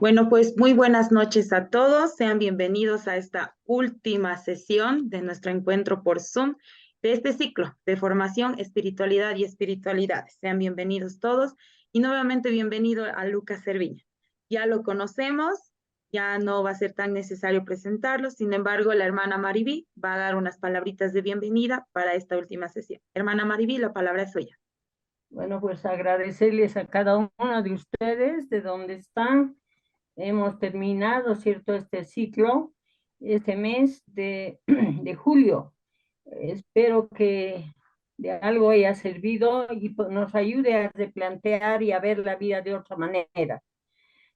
Bueno, pues muy buenas noches a todos. Sean bienvenidos a esta última sesión de nuestro encuentro por Zoom de este ciclo de formación, espiritualidad y espiritualidades. Sean bienvenidos todos y nuevamente bienvenido a Lucas Cerviña. Ya lo conocemos, ya no va a ser tan necesario presentarlo. Sin embargo, la hermana Mariví va a dar unas palabritas de bienvenida para esta última sesión. Hermana Mariví, la palabra es suya. Bueno, pues agradecerles a cada uno de ustedes de donde están. Hemos terminado, ¿cierto?, este ciclo, este mes de, de julio. Espero que de algo haya servido y nos ayude a replantear y a ver la vida de otra manera.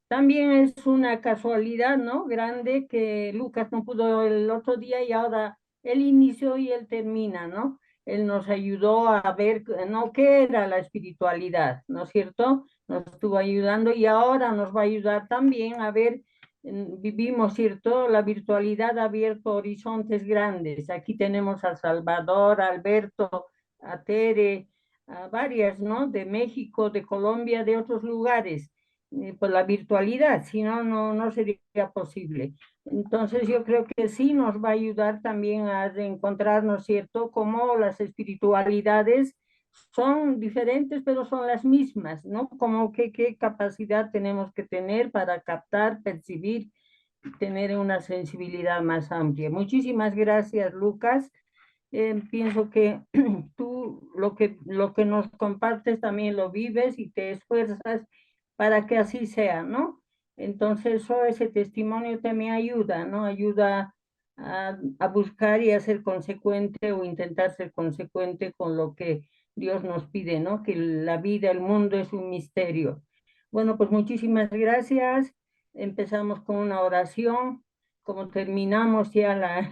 También es una casualidad, ¿no? Grande que Lucas no pudo el otro día y ahora él inició y él termina, ¿no? Él nos ayudó a ver, ¿no?, qué era la espiritualidad, ¿no es cierto? Nos estuvo ayudando y ahora nos va a ayudar también a ver, vivimos, ¿cierto? La virtualidad ha abierto horizontes grandes. Aquí tenemos a Salvador, a Alberto, a Tere, a varias, ¿no? De México, de Colombia, de otros lugares por la virtualidad, si no, no sería posible. Entonces yo creo que sí nos va a ayudar también a encontrarnos, ¿cierto?, cómo las espiritualidades son diferentes, pero son las mismas, ¿no? Como que qué capacidad tenemos que tener para captar, percibir, tener una sensibilidad más amplia. Muchísimas gracias, Lucas. Pienso que tú lo que nos compartes también lo vives y te esfuerzas para que así sea, ¿no? Entonces, ese testimonio también ayuda, ¿no? Ayuda a buscar y a ser consecuente o intentar ser consecuente con lo que Dios nos pide, ¿no? Que la vida, el mundo es un misterio. Bueno, pues muchísimas gracias. Empezamos con una oración. Como terminamos ya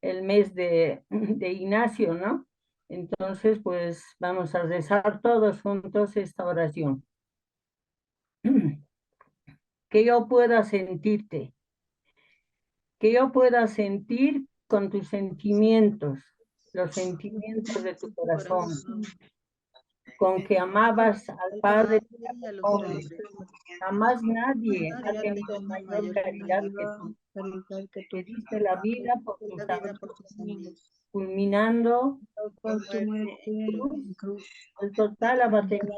el mes de Ignacio, ¿no? Entonces, pues vamos a rezar todos juntos esta oración. Que yo pueda sentirte, que yo pueda sentir con tus sentimientos, los sentimientos de tu corazón, con que amabas al Padre y a los hombres. Jamás nadie ha tenido mayor caridad que tú, que diste la vida por tus amigos, culminando Por tu en muerte en cruz, el total abatimiento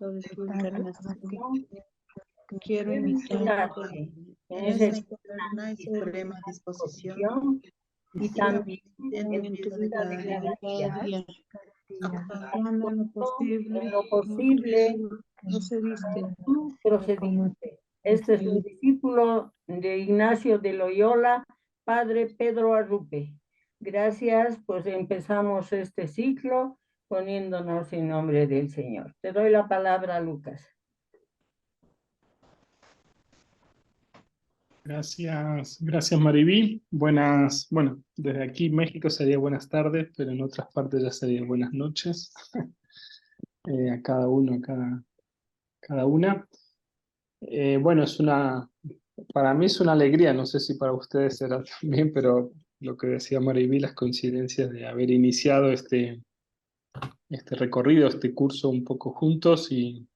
de de tu tu encarnación, encarnación. quiero Quiero imitarte imitarte en en esa esa eterna eterna y y suprema suprema disposición disposición y y también también en en tu tu vida vida de de cada cada día, día, actuando en lo como tú posible procediste como tú procediste. Este es un discípulo de Ignacio de Loyola, Padre Pedro Arrupe. Gracias, pues empezamos este ciclo poniéndonos en nombre del Señor. Te doy la palabra, Lucas. Gracias Mariví. Bueno, desde aquí México sería buenas tardes, pero en otras partes ya sería buenas noches. A cada uno, cada una. Bueno, para mí es una alegría, no sé si para ustedes será también, pero lo que decía Mariví, las coincidencias de haber iniciado este recorrido, este curso un poco juntos y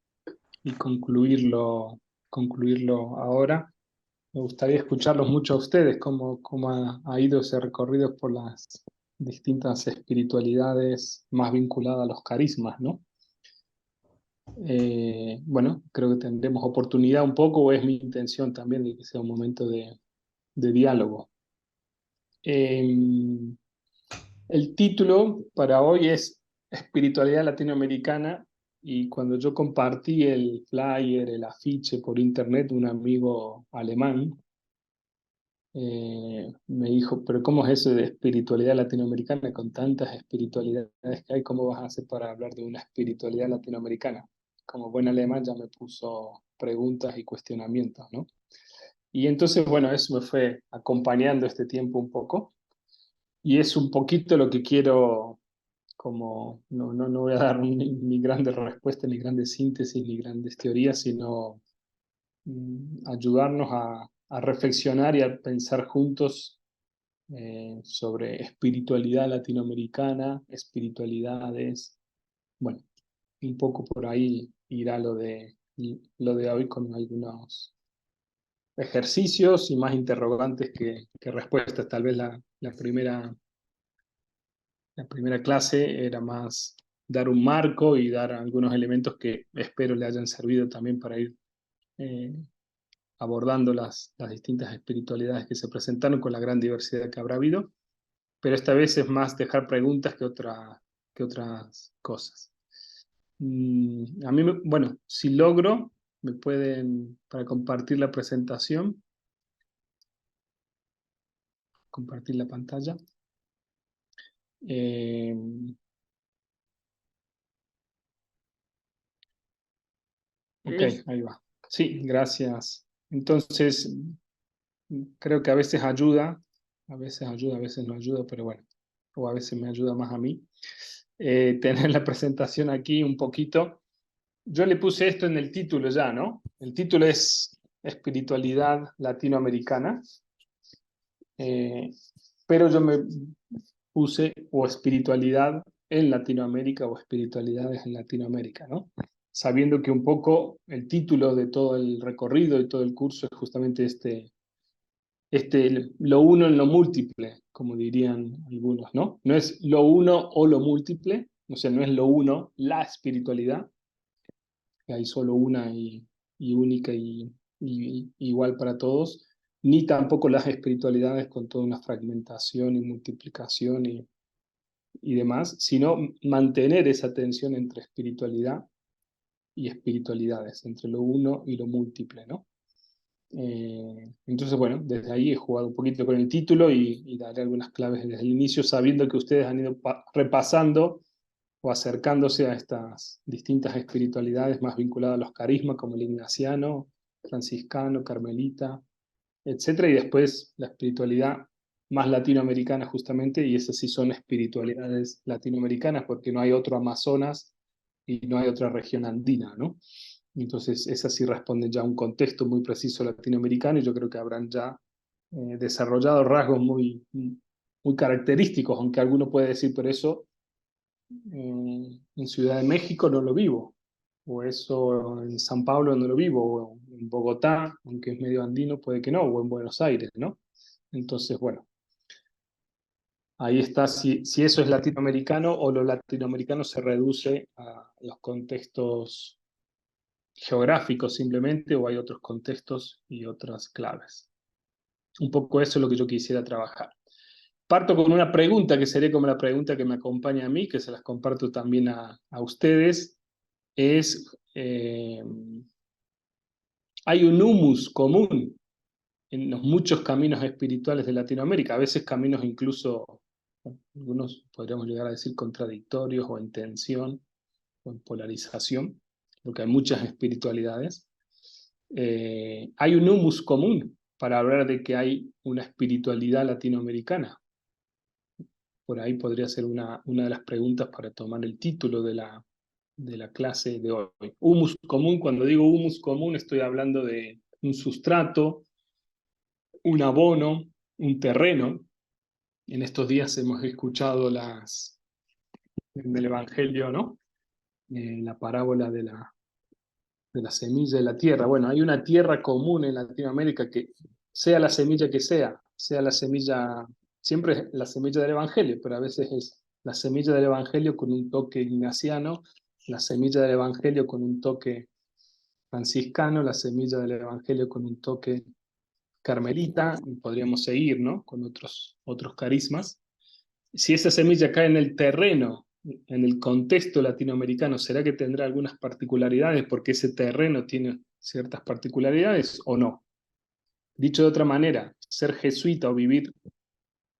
concluirlo ahora. Me gustaría escucharlos mucho a ustedes, cómo ha ido ese recorrido por las distintas espiritualidades más vinculadas a los carismas, ¿no? Bueno, creo que tendremos oportunidad un poco, o es mi intención también, de que sea un momento de diálogo. Eh, el título para hoy es Espiritualidad Latinoamericana, y cuando yo compartí el flyer, el afiche por internet, un amigo alemán me dijo, pero ¿cómo es eso de espiritualidad latinoamericana? Con tantas espiritualidades que hay, ¿cómo vas a hacer para hablar de una espiritualidad latinoamericana? Como buen alemán ya me puso preguntas y cuestionamientos, ¿no? Y entonces, bueno, eso me fue acompañando este tiempo un poco, y es un poquito lo que quiero, como, no voy a dar ni grandes respuestas, ni grandes síntesis, ni grandes teorías, sino ayudarnos a reflexionar y a pensar juntos sobre espiritualidad latinoamericana, espiritualidades. Bueno, un poco por ahí irá lo de hoy, con ejercicios y más interrogantes que respuestas. Tal vez la primera clase era más dar un marco y dar algunos elementos que espero le hayan servido también para ir abordando las distintas espiritualidades que se presentaron con la gran diversidad que habrá habido, pero esta vez es más dejar preguntas que otras cosas. A mí, bueno, si logro, me pueden, para compartir la presentación, compartir la pantalla. Ok, ahí va. Sí, gracias. Entonces, creo que a veces ayuda, a veces no ayuda, pero bueno, o a veces me ayuda más a mí, tener la presentación aquí un poquito. Yo le puse esto en el título ya, ¿no? El título es Espiritualidad Latinoamericana, pero yo me puse o espiritualidad en Latinoamérica o espiritualidades en Latinoamérica, ¿no? Sabiendo que un poco el título de todo el recorrido y todo el curso es justamente lo uno en lo múltiple, como dirían algunos, ¿no? No es lo uno o lo múltiple, o sea, no es lo uno, la espiritualidad, que hay solo una y única y igual para todos, ni tampoco las espiritualidades con toda una fragmentación y multiplicación y demás, sino mantener esa tensión entre espiritualidad y espiritualidades, entre lo uno y lo múltiple, ¿no? Entonces, bueno, desde ahí he jugado un poquito con el título y daré algunas claves desde el inicio, sabiendo que ustedes han ido repasando o acercándose a estas distintas espiritualidades más vinculadas a los carismas, como el ignaciano, franciscano, carmelita, etcétera, y después la espiritualidad más latinoamericana justamente, y esas sí son espiritualidades latinoamericanas, porque no hay otro Amazonas y no hay otra región andina, ¿no? Entonces, esas sí responden ya a un contexto muy preciso latinoamericano y yo creo que habrán ya desarrollado rasgos muy característicos, aunque alguno puede decir, por eso en Ciudad de México no lo vivo, o eso en San Pablo no lo vivo, o en Bogotá, aunque es medio andino, puede que no, o en Buenos Aires, ¿no? Entonces, bueno, ahí está si eso es latinoamericano o lo latinoamericano se reduce a los contextos geográficos simplemente, o hay otros contextos y otras claves. Un poco eso es lo que yo quisiera trabajar. Parto con una pregunta que sería como la pregunta que me acompaña a mí, que se las comparto también a ustedes, es, hay un humus común en los muchos caminos espirituales de Latinoamérica, a veces caminos incluso, algunos podríamos llegar a decir contradictorios o en tensión o en polarización, porque hay muchas espiritualidades. Hay un humus común para hablar de que hay una espiritualidad latinoamericana. Por ahí podría ser una de las preguntas para tomar el título de la clase de hoy. Humus común, cuando digo humus común estoy hablando de un sustrato, un abono, un terreno. En estos días hemos escuchado del Evangelio, ¿no? La parábola de la semilla de la tierra. Bueno, hay una tierra común en Latinoamérica que sea la semilla que sea la semilla, siempre es la semilla del Evangelio, pero a veces es la semilla del Evangelio con un toque ignaciano, la semilla del Evangelio con un toque franciscano, la semilla del Evangelio con un toque carmelita, y podríamos seguir, ¿no? Con otros carismas. Si esa semilla cae en el terreno, en el contexto latinoamericano, ¿será que tendrá algunas particularidades porque ese terreno tiene ciertas particularidades o no? Dicho de otra manera, ser jesuita o vivir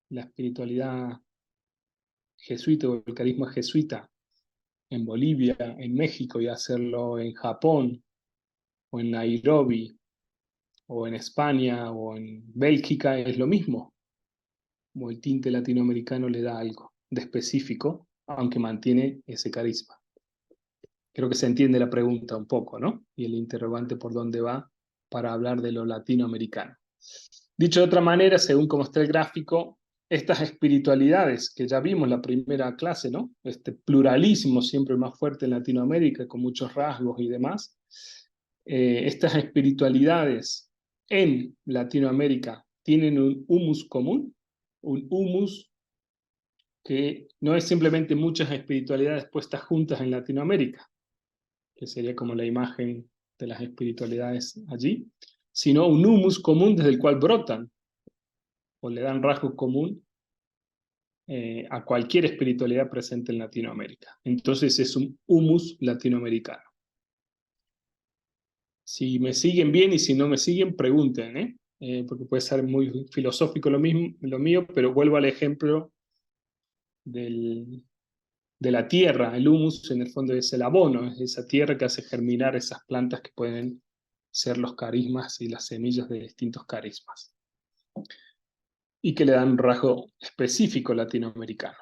la espiritualidad jesuita o el carisma jesuita en Bolivia, en México, y hacerlo en Japón, o en Nairobi, o en España, o en Bélgica, es lo mismo. O el tinte latinoamericano le da algo de específico, aunque mantiene ese carisma. Creo que se entiende la pregunta un poco, ¿no? Y el interrogante por dónde va para hablar de lo latinoamericano. Dicho de otra manera, según como está el gráfico, estas espiritualidades que ya vimos en la primera clase, ¿no? Este pluralismo siempre más fuerte en Latinoamérica, con muchos rasgos y demás, estas espiritualidades en Latinoamérica tienen un humus común, un humus que no es simplemente muchas espiritualidades puestas juntas en Latinoamérica, que sería como la imagen de las espiritualidades allí, sino un humus común desde el cual brotan o le dan rasgo común a cualquier espiritualidad presente en Latinoamérica. Entonces es un humus latinoamericano. Si me siguen bien y si no me siguen, pregunten, porque puede ser muy filosófico lo mío, pero vuelvo al ejemplo de la tierra. El humus en el fondo es el abono, es esa tierra que hace germinar esas plantas que pueden ser los carismas y las semillas de distintos carismas, y que le dan un rasgo específico latinoamericano.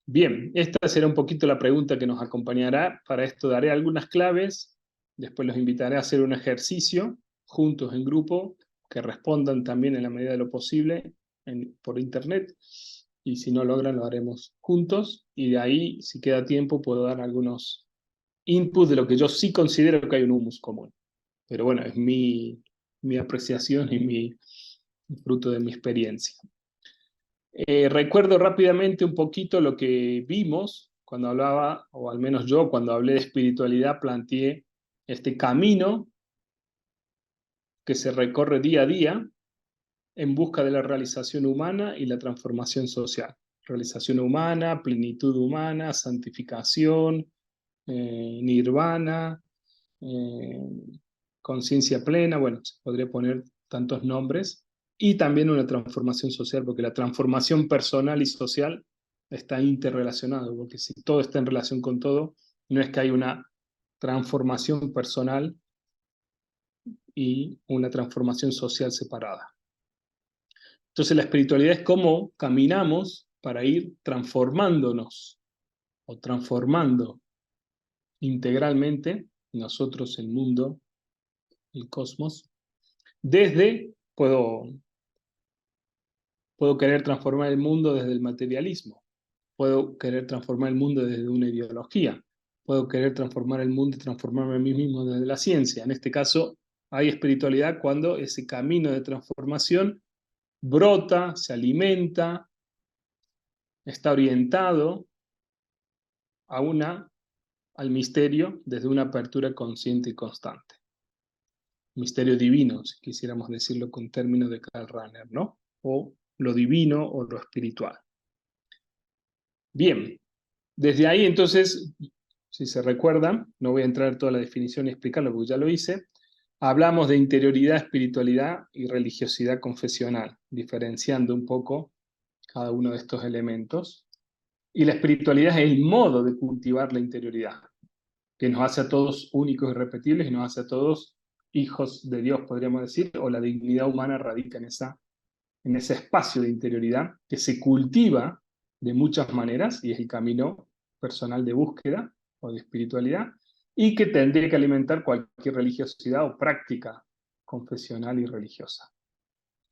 Bien, esta será un poquito la pregunta que nos acompañará. Para esto daré algunas claves, después los invitaré a hacer un ejercicio juntos en grupo, que respondan también en la medida de lo posible por internet, y si no logran lo haremos juntos, y de ahí, si queda tiempo, puedo dar algunos inputs de lo que yo sí considero que hay un humus común. Pero bueno, es mi apreciación y mi fruto de mi experiencia. Recuerdo rápidamente un poquito lo que vimos cuando hablaba, o al menos yo cuando hablé de espiritualidad, planteé este camino que se recorre día a día en busca de la realización humana y la transformación social. Realización humana, plenitud humana, santificación, nirvana, conciencia plena, bueno, se podría poner tantos nombres, y también una transformación social, porque la transformación personal y social está interrelacionado, porque si todo está en relación con todo, no es que hay una transformación personal y una transformación social separada. Entonces la espiritualidad es cómo caminamos para ir transformándonos o transformando integralmente nosotros, el mundo, el cosmos. Puedo querer transformar el mundo desde el materialismo, puedo querer transformar el mundo desde una ideología, puedo querer transformar el mundo y transformarme a mí mismo desde la ciencia. En este caso, hay espiritualidad cuando ese camino de transformación brota, se alimenta, está orientado al misterio desde una apertura consciente y constante. Misterio divino, si quisiéramos decirlo con términos de Karl Rahner, ¿no? O lo divino o lo espiritual. Bien, desde ahí entonces, si se recuerdan, no voy a entrar en toda la definición y explicarlo porque ya lo hice, hablamos de interioridad, espiritualidad y religiosidad confesional, diferenciando un poco cada uno de estos elementos. Y la espiritualidad es el modo de cultivar la interioridad, que nos hace a todos únicos y repetibles y nos hace a todos hijos de Dios, podríamos decir, o la dignidad humana radica en ese espacio de interioridad que se cultiva de muchas maneras, y es el camino personal de búsqueda o de espiritualidad, y que tendría que alimentar cualquier religiosidad o práctica confesional y religiosa.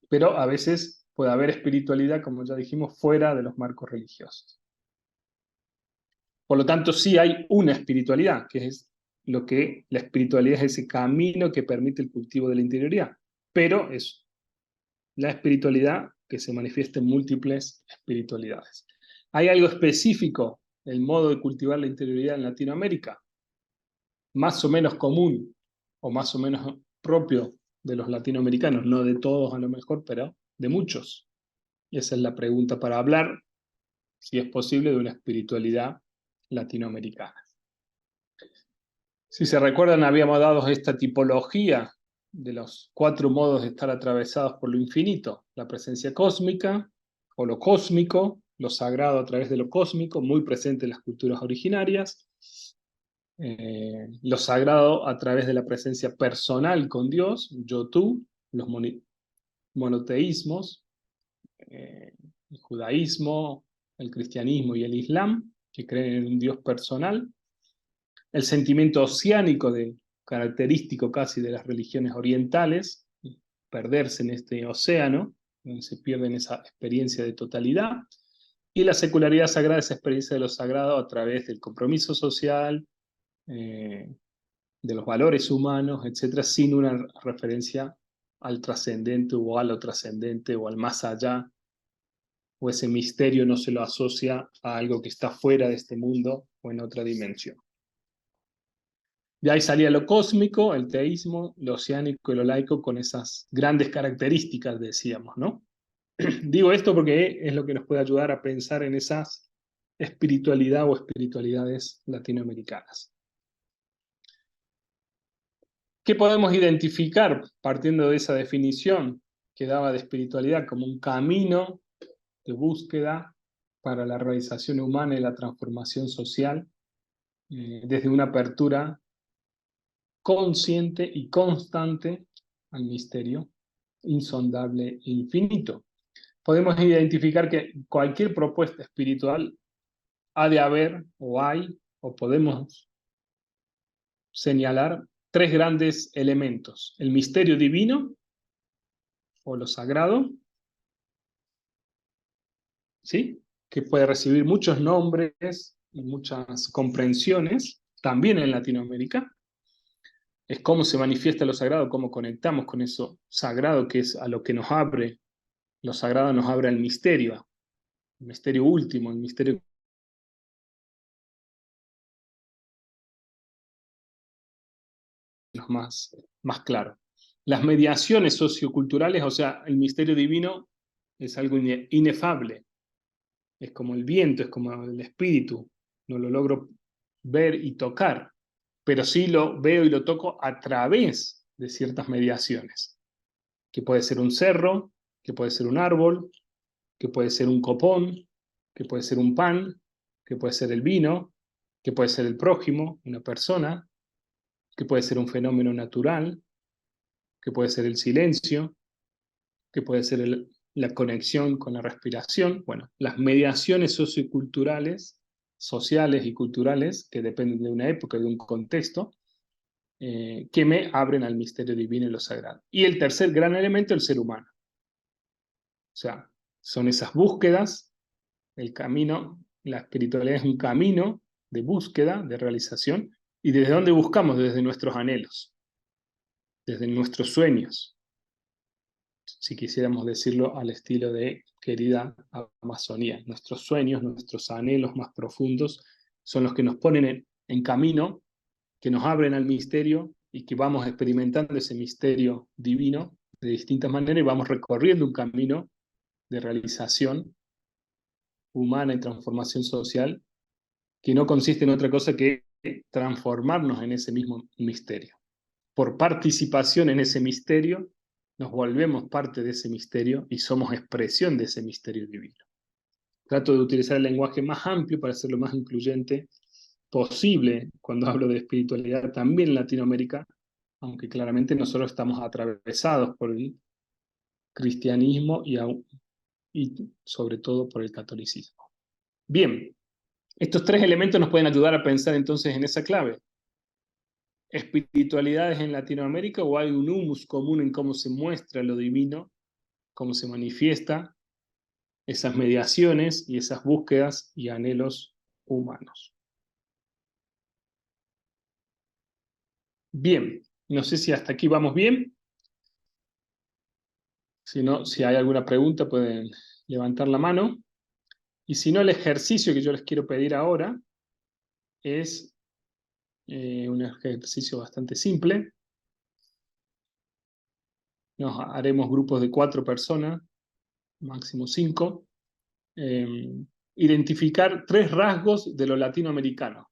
Pero a veces puede haber espiritualidad, como ya dijimos, fuera de los marcos religiosos. Por lo tanto, sí hay una espiritualidad, que es la espiritualidad es ese camino que permite el cultivo de la interioridad, pero es la espiritualidad que se manifiesta en múltiples espiritualidades. ¿Hay algo específico, el modo de cultivar la interioridad en Latinoamérica? Más o menos común, o más o menos propio de los latinoamericanos, no de todos a lo mejor, pero de muchos. Y esa es la pregunta para hablar, si es posible, de una espiritualidad latinoamericana. Si se recuerdan, habíamos dado esta tipología de los 4 modos de estar atravesados por lo infinito: la presencia cósmica, o lo cósmico, lo sagrado a través de lo cósmico, muy presente en las culturas originarias, lo sagrado a través de la presencia personal con Dios, yo-tú, los monoteísmos, el judaísmo, el cristianismo y el islam, que creen en un Dios personal, el sentimiento oceánico característico casi de las religiones orientales, perderse en este océano, donde se pierden esa experiencia de totalidad, y la secularidad sagrada, esa experiencia de lo sagrado a través del compromiso social, de de los valores humanos, etcétera, sin una referencia al trascendente o a lo trascendente o al más allá, o ese misterio no se lo asocia a algo que está fuera de este mundo o en otra dimensión. De ahí salía lo cósmico, el teísmo, lo oceánico y lo laico, con esas grandes características, decíamos, ¿no? Digo esto porque es lo que nos puede ayudar a pensar en esa espiritualidad o espiritualidades latinoamericanas. ¿Qué podemos identificar partiendo de esa definición que daba de espiritualidad como un camino de búsqueda para la realización humana y la transformación social, desde una apertura consciente y constante al misterio insondable e infinito? Podemos identificar que cualquier propuesta espiritual ha de haber, o hay, o podemos señalar tres grandes elementos: el misterio divino, o lo sagrado, ¿sí?, que puede recibir muchos nombres y muchas comprensiones, también en Latinoamérica. Es cómo se manifiesta lo sagrado, cómo conectamos con eso sagrado, que es a lo que nos abre. Lo sagrado nos abre al misterio último, el misterio más claro. Las mediaciones socioculturales, o sea, el misterio divino es algo inefable. Es como el viento, es como el espíritu. No lo logro ver y tocar, pero sí lo veo y lo toco a través de ciertas mediaciones, que puede ser un cerro, que puede ser un árbol, que puede ser un copón, que puede ser un pan, que puede ser el vino, que puede ser el prójimo, una persona, que puede ser un fenómeno natural, que puede ser el silencio, que puede ser la conexión con la respiración. Bueno, las mediaciones socioculturales, sociales y culturales, que dependen de una época, de un contexto, que me abren al misterio divino y lo sagrado. Y el tercer gran elemento, el ser humano. O sea, son esas búsquedas, el camino, la espiritualidad es un camino de búsqueda, de realización. ¿Y desde dónde buscamos? Desde nuestros anhelos, desde nuestros sueños, si quisiéramos decirlo al estilo de querida Amazonía. Nuestros sueños, nuestros anhelos más profundos son los que nos ponen en camino, que nos abren al misterio y que vamos experimentando ese misterio divino de distintas maneras y vamos recorriendo un camino de realización humana y transformación social que no consiste en otra cosa que transformarnos en ese mismo misterio. Por participación en ese misterio, nos volvemos parte de ese misterio y somos expresión de ese misterio divino. Trato de utilizar el lenguaje más amplio para ser lo más incluyente posible cuando hablo de espiritualidad también en Latinoamérica, aunque claramente nosotros estamos atravesados por el cristianismo y sobre todo por el catolicismo. Bien, estos tres elementos nos pueden ayudar a pensar entonces en esa clave. ¿Espiritualidades en Latinoamérica o hay un humus común en cómo se muestra lo divino, cómo se manifiesta esas mediaciones y esas búsquedas y anhelos humanos? Bien, no sé si hasta aquí vamos bien. Si no, si hay alguna pregunta pueden levantar la mano. Y si no, el ejercicio que yo les quiero pedir ahora es un ejercicio bastante simple. Nos haremos grupos de 4 personas, máximo 5. Identificar 3 rasgos de lo latinoamericano.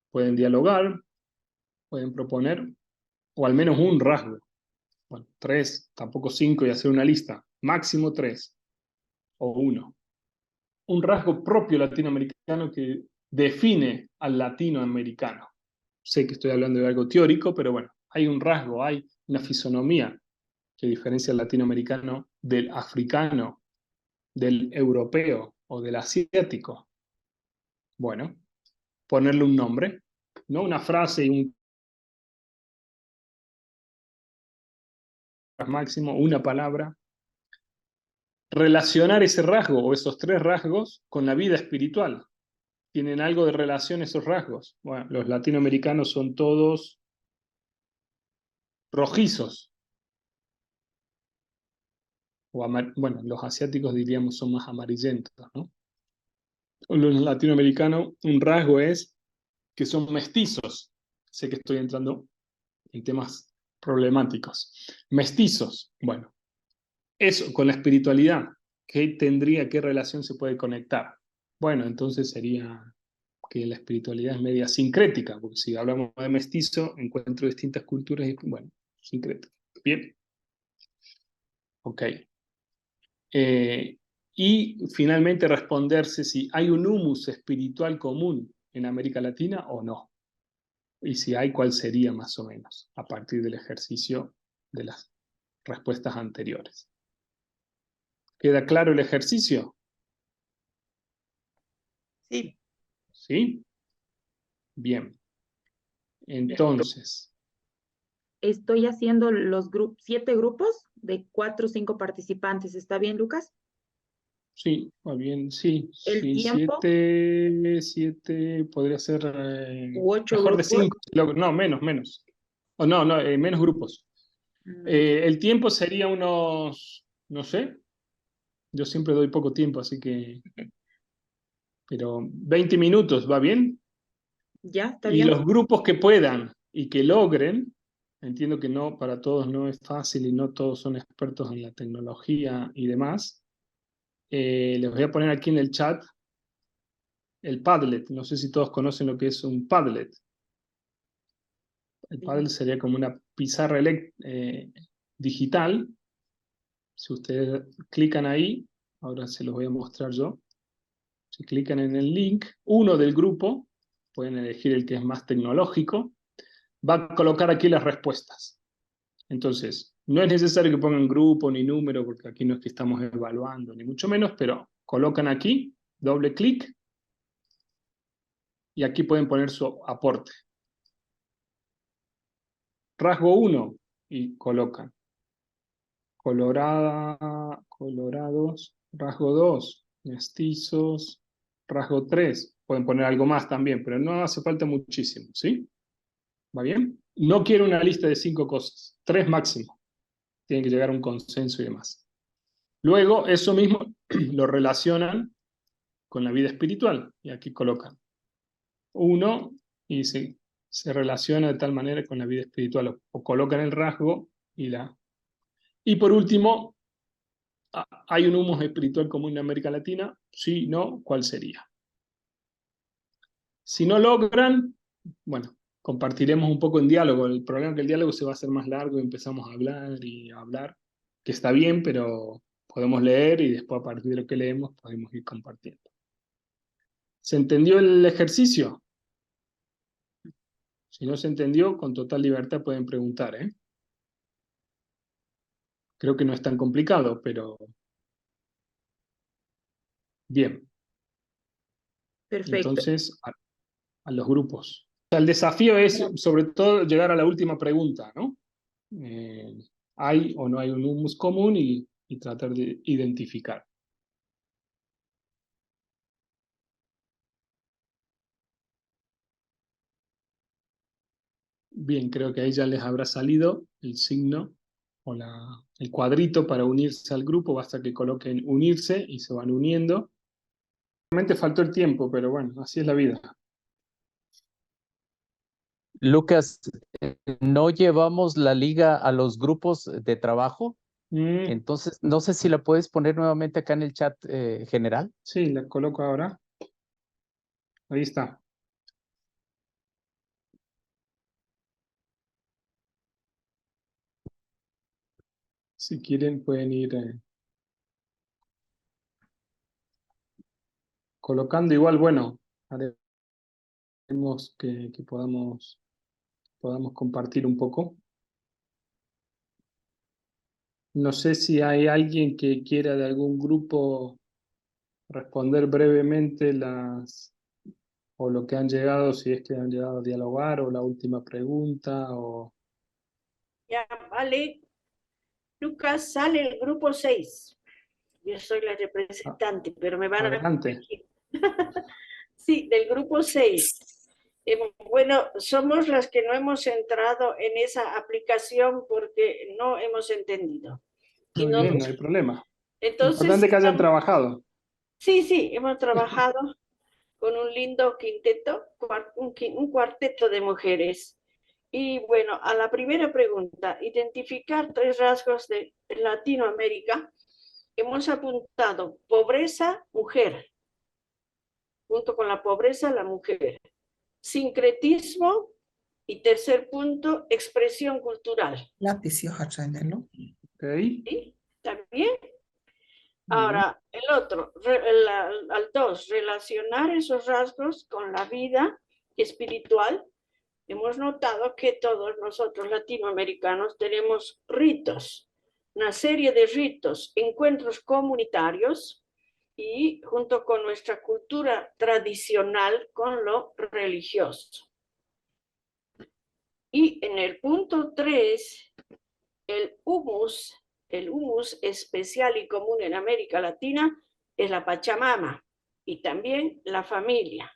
Pueden dialogar, pueden proponer, o al menos un rasgo. Bueno, 3, tampoco 5 y hacer una lista. Máximo 3 o 1. Un rasgo propio latinoamericano que define al latinoamericano. Sé que estoy hablando de algo teórico, pero bueno, hay un rasgo, hay una fisonomía que diferencia al latinoamericano del africano, del europeo o del asiático. Bueno, ponerle un nombre, no una frase y un máximo, una palabra. Relacionar ese rasgo o esos 3 rasgos con la vida espiritual. ¿Tienen algo de relación esos rasgos? Bueno, los latinoamericanos son todos rojizos. Bueno, los asiáticos diríamos son más amarillentos, ¿no? Los latinoamericanos, un rasgo es que son mestizos. Sé que estoy entrando en temas problemáticos. Mestizos, bueno, eso con la espiritualidad, ¿qué relación se puede conectar? Bueno, entonces sería que la espiritualidad es media sincrética, porque si hablamos de mestizo, encuentro distintas culturas y, bueno, sincrética. Bien. Ok. Y finalmente responderse si hay un humus espiritual común en América Latina o no. Y si hay, ¿cuál sería más o menos? A partir del ejercicio de las respuestas anteriores. ¿Queda claro el ejercicio? Sí. ¿Sí? Bien. Entonces, Estoy haciendo los 7 grupos de 4 o 5 participantes. ¿Está bien, Lucas? sí, va bien, sí, El sí, tiempo, 7 podría ser u 8 mejor de grupos. 5, no, menos. O no, menos grupos. Menos. El tiempo sería unos, no sé, yo siempre doy poco tiempo, así que, pero 20 minutos, ¿va bien? ¿Ya? ¿Está Y bien? los grupos que puedan y que logren, entiendo que no, para todos no es fácil y no todos son expertos en la tecnología y demás, les voy a poner aquí en el chat el Padlet. No sé si todos conocen lo que es un Padlet. El Padlet sería como una pizarra digital. Si ustedes clican ahí, ahora se los voy a mostrar yo. Si clican en el link, uno del grupo, pueden elegir el que es más tecnológico, va a colocar aquí las respuestas. Entonces, no es necesario que pongan grupo ni número, porque aquí no es que estamos evaluando, ni mucho menos, pero colocan aquí, doble clic, y aquí pueden poner su aporte. Rasgo 1, y colocan. Colorados, rasgo 2, mestizos, rasgo 3, pueden poner algo más también, pero no hace falta muchísimo, ¿sí? ¿Va bien? No quiero una lista de 5 cosas, 3 máximo. Tienen que llegar a un consenso y demás. Luego, eso mismo lo relacionan con la vida espiritual, y aquí colocan 1 y se relaciona de tal manera con la vida espiritual, o colocan el rasgo y la... Y por último, ¿hay un humus espiritual común en América Latina? Sí, no, ¿cuál sería? Si no logran, bueno, compartiremos un poco en diálogo. El problema es que el diálogo se va a hacer más largo y empezamos a hablar y a hablar, que está bien, pero podemos leer y después a partir de lo que leemos podemos ir compartiendo. ¿Se entendió el ejercicio? Si no se entendió, con total libertad pueden preguntar, ¿eh? Creo que no es tan complicado, pero bien. Perfecto. Entonces, a los grupos. O sea, el desafío es, sobre todo, llegar a la última pregunta, ¿no? ¿Hay o no hay un humus común? Y tratar de identificar. Bien, creo que ahí ya les habrá salido el signo o el cuadrito para unirse al grupo. Basta que coloquen unirse y se van uniendo. Realmente faltó el tiempo, pero bueno, así es la vida. Lucas, no llevamos la liga a los grupos de trabajo, entonces no sé si la puedes poner nuevamente acá en el chat general. Sí, la coloco ahora. Ahí está. Si quieren pueden ir colocando. Igual, bueno, haremos que podamos compartir un poco. No sé si hay alguien que quiera de algún grupo responder brevemente o lo que han llegado, si es que han llegado a dialogar, o la última pregunta, o... Ya, vale. Lucas, sale el grupo 6. Yo soy la representante, pero me van a Adelante. corregir. Sí, del grupo 6. Bueno, somos las que no hemos entrado en esa aplicación porque no hemos entendido. Y Muy no bien, nos- no hay problema. Entonces, Importante que hayan trabajado. sí, hemos trabajado con un lindo quinteto, un cuarteto de mujeres. Y bueno, a la primera pregunta, identificar 3 rasgos de Latinoamérica, hemos apuntado pobreza, mujer, junto con la pobreza, la mujer, sincretismo y tercer punto, expresión cultural. Lápiz y hoja, tráemelo. Ok. ¿Sí? ¿Está bien? Muy bien. Ahora, el otro, al 2, relacionar esos rasgos con la vida espiritual. Hemos notado que todos nosotros latinoamericanos tenemos ritos, una serie de ritos, encuentros comunitarios y junto con nuestra cultura tradicional con lo religioso. Y en el punto 3, el humus especial y común en América Latina es la Pachamama y también la familia.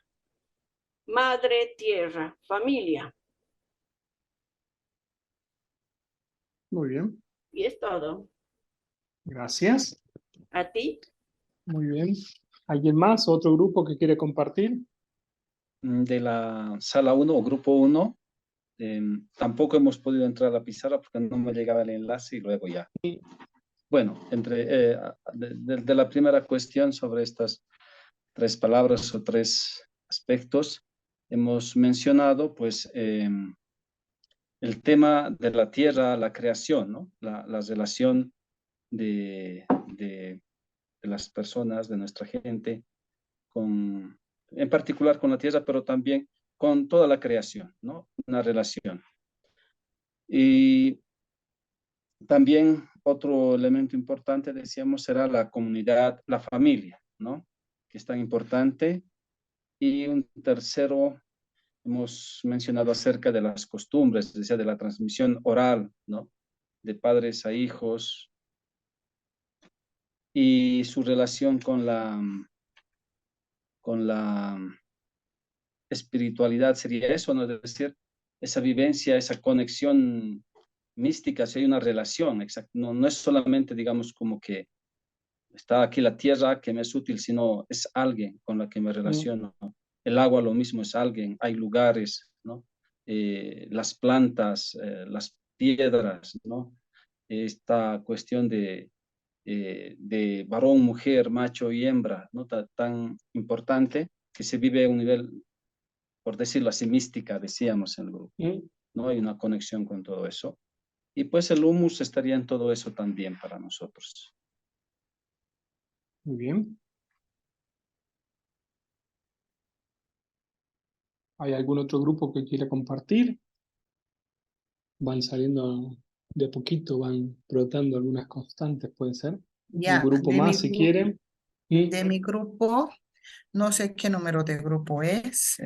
Madre, tierra, familia. Muy bien. Y es todo. Gracias. ¿A ti? Muy bien. ¿Alguien más? ¿Otro grupo que quiere compartir? De la sala 1 o grupo 1, tampoco hemos podido entrar a la pizarra porque no me llegaba el enlace y luego ya. Bueno, de la primera cuestión sobre estas 3 palabras o 3 aspectos, hemos mencionado pues el tema de la tierra, la creación, ¿no? La relación de las personas, de nuestra gente, en particular con la tierra, pero también con toda la creación, ¿no? Una relación. Y también otro elemento importante, decíamos, será la comunidad, la familia, ¿no? Que es tan importante. Y un tercero, hemos mencionado acerca de las costumbres, decía, de la transmisión oral, ¿no? De padres a hijos y su relación con la espiritualidad, sería eso, ¿no? Es decir, esa vivencia, esa conexión mística, si hay una relación, exacto. No es solamente, digamos, como que está aquí la tierra que me es útil, sino es alguien con la que me relaciono. El agua lo mismo es alguien, hay lugares, ¿no? Las plantas, las piedras, ¿no? Esta cuestión de varón, mujer, macho y hembra, ¿no? Tan importante que se vive a un nivel, por decirlo así, mística, decíamos en el grupo, ¿no? Hay una conexión con todo eso. Y pues el humus estaría en todo eso también para nosotros. Muy bien. ¿Hay algún otro grupo que quiera compartir? Van saliendo de a poquito, van brotando algunas constantes, puede ser. Un Ya, grupo más, si quieren. de mi grupo, no sé qué número de grupo es,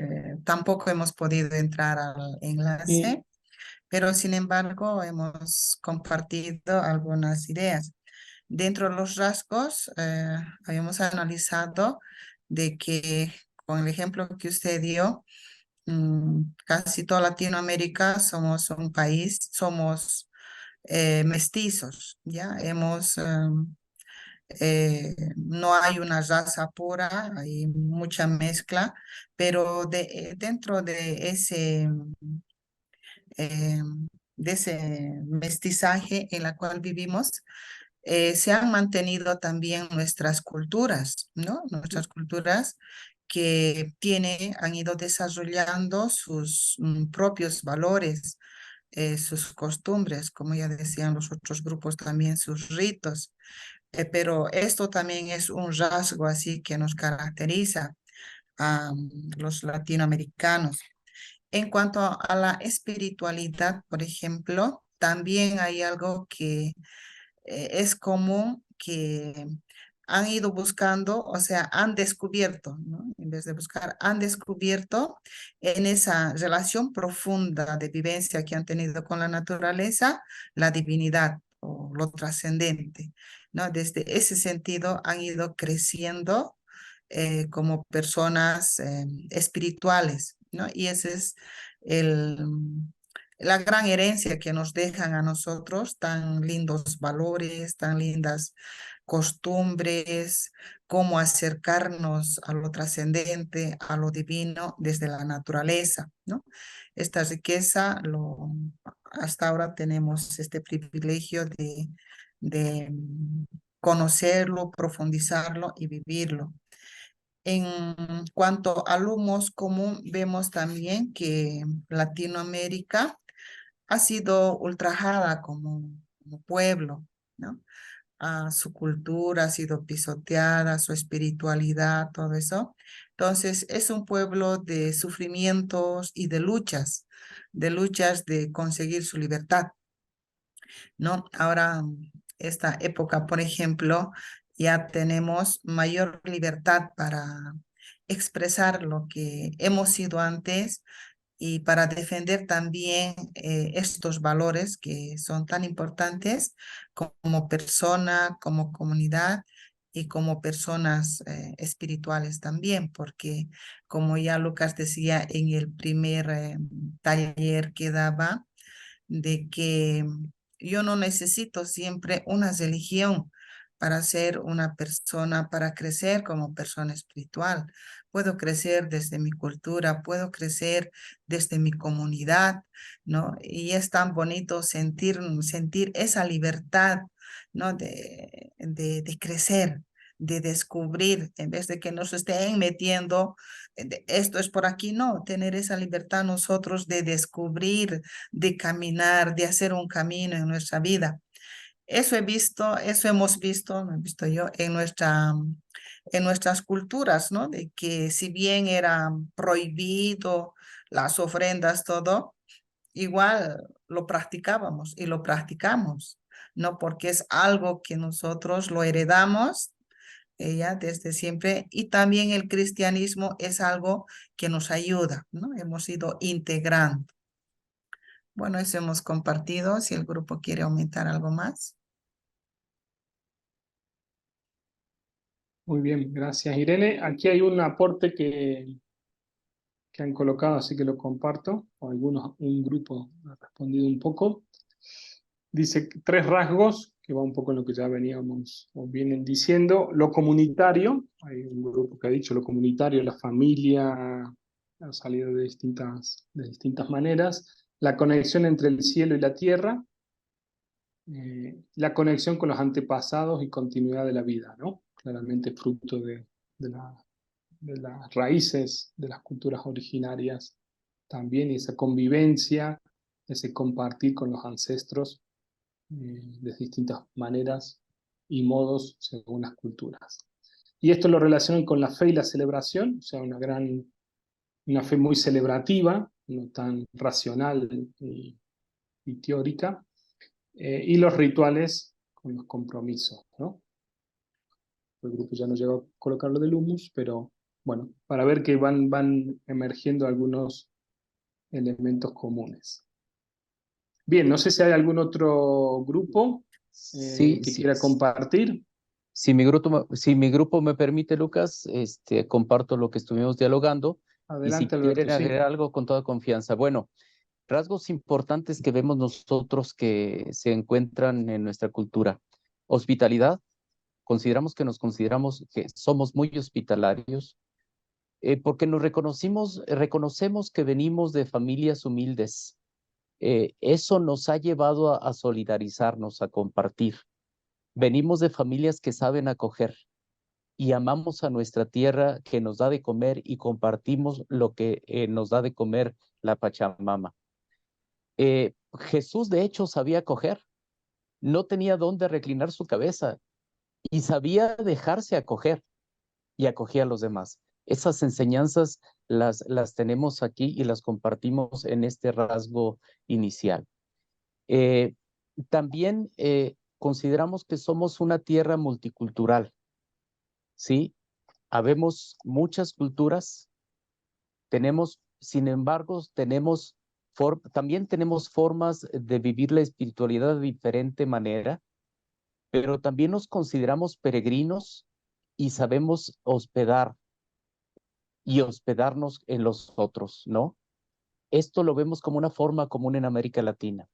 tampoco hemos podido entrar al enlace, pero sin embargo hemos compartido algunas ideas. Dentro de los rasgos, habíamos analizado de que con el ejemplo que usted dio, casi toda Latinoamérica somos un país, somos mestizos, ¿ya? No hay una raza pura, hay mucha mezcla, pero dentro eh, de ese mestizaje en la cual vivimos, se han mantenido también nuestras culturas, ¿no? Nuestras culturas que han ido desarrollando sus propios valores, sus costumbres, como ya decían los otros grupos también, sus ritos. Pero esto también es un rasgo así que nos caracteriza a los latinoamericanos. En cuanto a la espiritualidad, por ejemplo, también hay algo que es común que han ido buscando, o sea, han descubierto, ¿no? En vez de buscar, han descubierto en esa relación profunda de vivencia que han tenido con la naturaleza, la divinidad o lo trascendente, ¿no? Desde ese sentido han ido creciendo como personas espirituales, ¿no? Y ese es la gran herencia que nos dejan a nosotros, tan lindos valores, tan lindas costumbres, cómo acercarnos a lo trascendente, a lo divino desde la naturaleza, ¿no? Esta riqueza, hasta ahora tenemos este privilegio de conocerlo, profundizarlo y vivirlo. En cuanto al humus común, vemos también que Latinoamérica ha sido ultrajada como pueblo, ¿no? Su cultura ha sido pisoteada, su espiritualidad, todo eso. Entonces, es un pueblo de sufrimientos y de luchas de conseguir su libertad, ¿no? Ahora, esta época, por ejemplo, ya tenemos mayor libertad para expresar lo que hemos sido antes y para defender también estos valores que son tan importantes como persona, como comunidad y como personas espirituales también, porque como ya Lucas decía en el primer taller que daba, de que yo no necesito siempre una religión para ser una persona, para crecer como persona espiritual. Puedo crecer desde mi cultura, puedo crecer desde mi comunidad, ¿no? Y es tan bonito sentir esa libertad, ¿no? De crecer, de descubrir, en vez de que nos estén metiendo, esto es por aquí, no, tener esa libertad nosotros de descubrir, de caminar, de hacer un camino en nuestra vida. Eso hemos visto, me he visto yo, en nuestras culturas, ¿no? De que si bien era prohibido las ofrendas, todo, igual lo practicábamos y lo practicamos, ¿no? Porque es algo que nosotros lo heredamos ya desde siempre, y también el cristianismo es algo que nos ayuda, ¿no? Hemos ido integrando. Bueno, eso hemos compartido. Si el grupo quiere aumentar algo más. Muy bien, gracias Irene. Aquí hay un aporte que han colocado, así que lo comparto. O un grupo ha respondido un poco. Dice 3 rasgos, que va un poco en lo que ya veníamos o vienen diciendo. Lo comunitario, hay un grupo que ha dicho lo comunitario, la familia, ha salido de distintas maneras. La conexión entre el cielo y la tierra, la conexión con los antepasados y continuidad de la vida, ¿no? Claramente fruto de las raíces de las culturas originarias también, y esa convivencia, ese compartir con los ancestros de distintas maneras y modos según las culturas. Y esto lo relacionan con la fe y la celebración, o sea, una fe muy celebrativa, no tan racional y teórica, y los rituales con los compromisos, ¿no? El grupo ya no llegó a colocar lo del humus, pero bueno, para ver que van emergiendo algunos elementos comunes. Bien, no sé si hay algún otro grupo Sí, que sí, quiera compartir. si mi grupo me permite, Lucas, comparto lo que estuvimos dialogando. Y si Adelante, Alberto, quieren sí. agregar algo, con toda confianza. Bueno, rasgos importantes que vemos nosotros que se encuentran en nuestra cultura. Hospitalidad. Consideramos que somos muy hospitalarios, porque reconocemos que venimos de familias humildes. Eso nos ha llevado a solidarizarnos, a compartir. Venimos de familias que saben acoger y amamos a nuestra tierra que nos da de comer, y compartimos lo que nos da de comer la Pachamama. Jesús, de hecho, sabía acoger. No tenía dónde reclinar su cabeza y sabía dejarse acoger, y acogía a los demás. Esas enseñanzas las tenemos aquí y las compartimos en este rasgo inicial. También consideramos que somos una tierra multicultural, ¿sí? Habemos muchas culturas, sin embargo, también tenemos formas de vivir la espiritualidad de diferente manera, pero también nos consideramos peregrinos y sabemos hospedar y hospedarnos en los otros, ¿no? Esto lo vemos como una forma común en América Latina.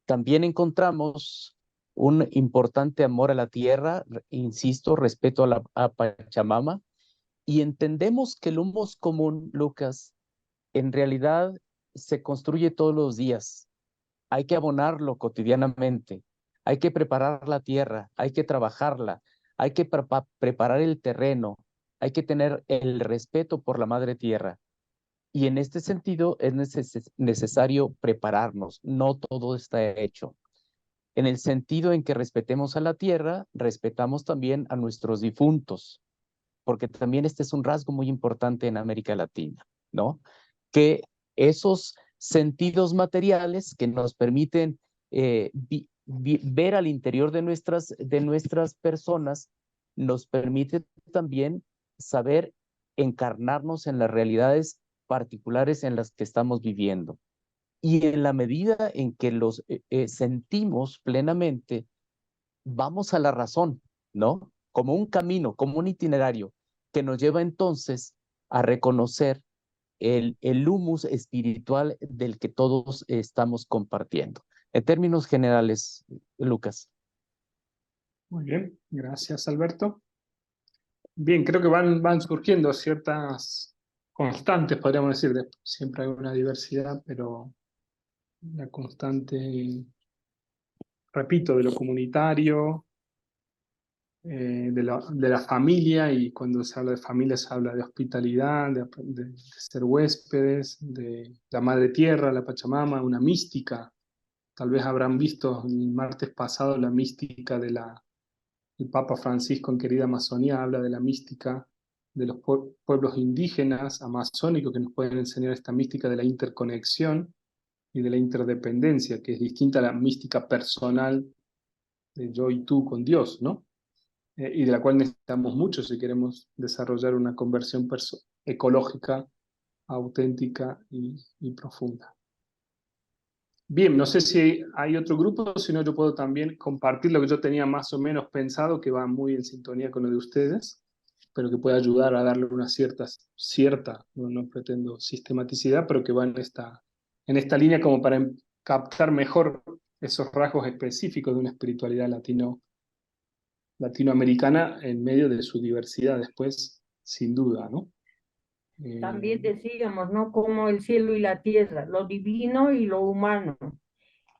También encontramos un importante amor a la tierra, insisto, respeto a Pachamama, y entendemos que el humus común, Lucas, en realidad se construye todos los días. Hay que abonarlo cotidianamente, hay que preparar la tierra, hay que trabajarla, hay que preparar el terreno, hay que tener el respeto por la madre tierra. Y en este sentido es necesario prepararnos, no todo está hecho. En el sentido en que respetemos a la tierra, respetamos también a nuestros difuntos, porque también este es un rasgo muy importante en América Latina, ¿no? Que esos sentidos materiales que nos permiten ver al interior de nuestras personas, nos permite también saber encarnarnos en las realidades particulares en las que estamos viviendo. Y en la medida en que los sentimos plenamente, vamos a la razón, ¿no? Como un camino, como un itinerario que nos lleva entonces a reconocer el humus espiritual del que todos estamos compartiendo. En términos generales, Lucas. Muy bien, gracias Alberto. Bien, creo que van surgiendo ciertas constantes, podríamos decir. Siempre hay una diversidad, pero la constante, repito, de lo comunitario, de la familia, y cuando se habla de familia se habla de hospitalidad, de ser huéspedes, de la madre tierra, la Pachamama, una mística. Tal vez habrán visto el martes pasado la mística el Papa Francisco en Querida Amazonía habla de la mística de los pueblos indígenas amazónicos, que nos pueden enseñar esta mística de la interconexión y de la interdependencia, que es distinta a la mística personal de yo y tú con Dios, ¿no? Y de la cual necesitamos mucho si queremos desarrollar una conversión ecológica, auténtica y profunda. Bien, no sé si hay otro grupo, si no yo puedo también compartir lo que yo tenía más o menos pensado, que va muy en sintonía con lo de ustedes, pero que puede ayudar a darle una cierta, no pretendo sistematicidad, pero que va en esta línea como para captar mejor esos rasgos específicos de una espiritualidad latinoamericana en medio de su diversidad después, sin duda, ¿no? También decíamos, ¿no? Como el cielo y la tierra, lo divino y lo humano.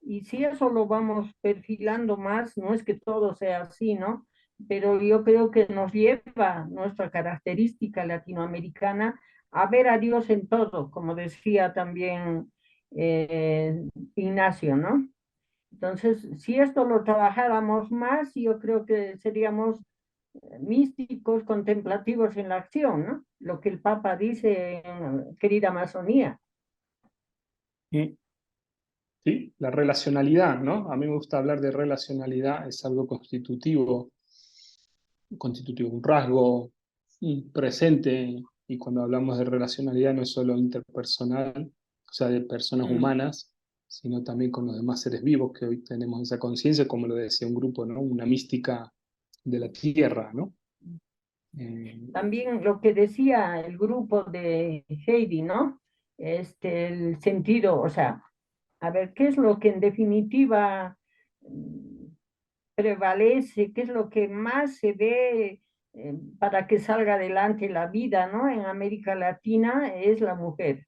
Y si eso lo vamos perfilando más, no es que todo sea así, ¿no? Pero yo creo que nos lleva nuestra característica latinoamericana a ver a Dios en todo, como decía también Ignacio, ¿no? Entonces, si esto lo trabajáramos más, yo creo que seríamos místicos, contemplativos en la acción, ¿no? Lo que el Papa dice en Querida Amazonía. Sí, la relacionalidad, ¿no? A mí me gusta hablar de relacionalidad, es algo constitutivo, un rasgo presente, y cuando hablamos de relacionalidad no es solo interpersonal, o sea, de personas humanas, sino también con los demás seres vivos, que hoy tenemos esa conciencia, como lo decía un grupo, ¿no? Una mística de la tierra, ¿no? También lo que decía el grupo de Heidi, ¿no? El sentido, o sea, a ver, ¿qué es lo que en definitiva prevalece? ¿Qué es lo que más se ve para que salga adelante la vida, ¿no? En América Latina es la mujer.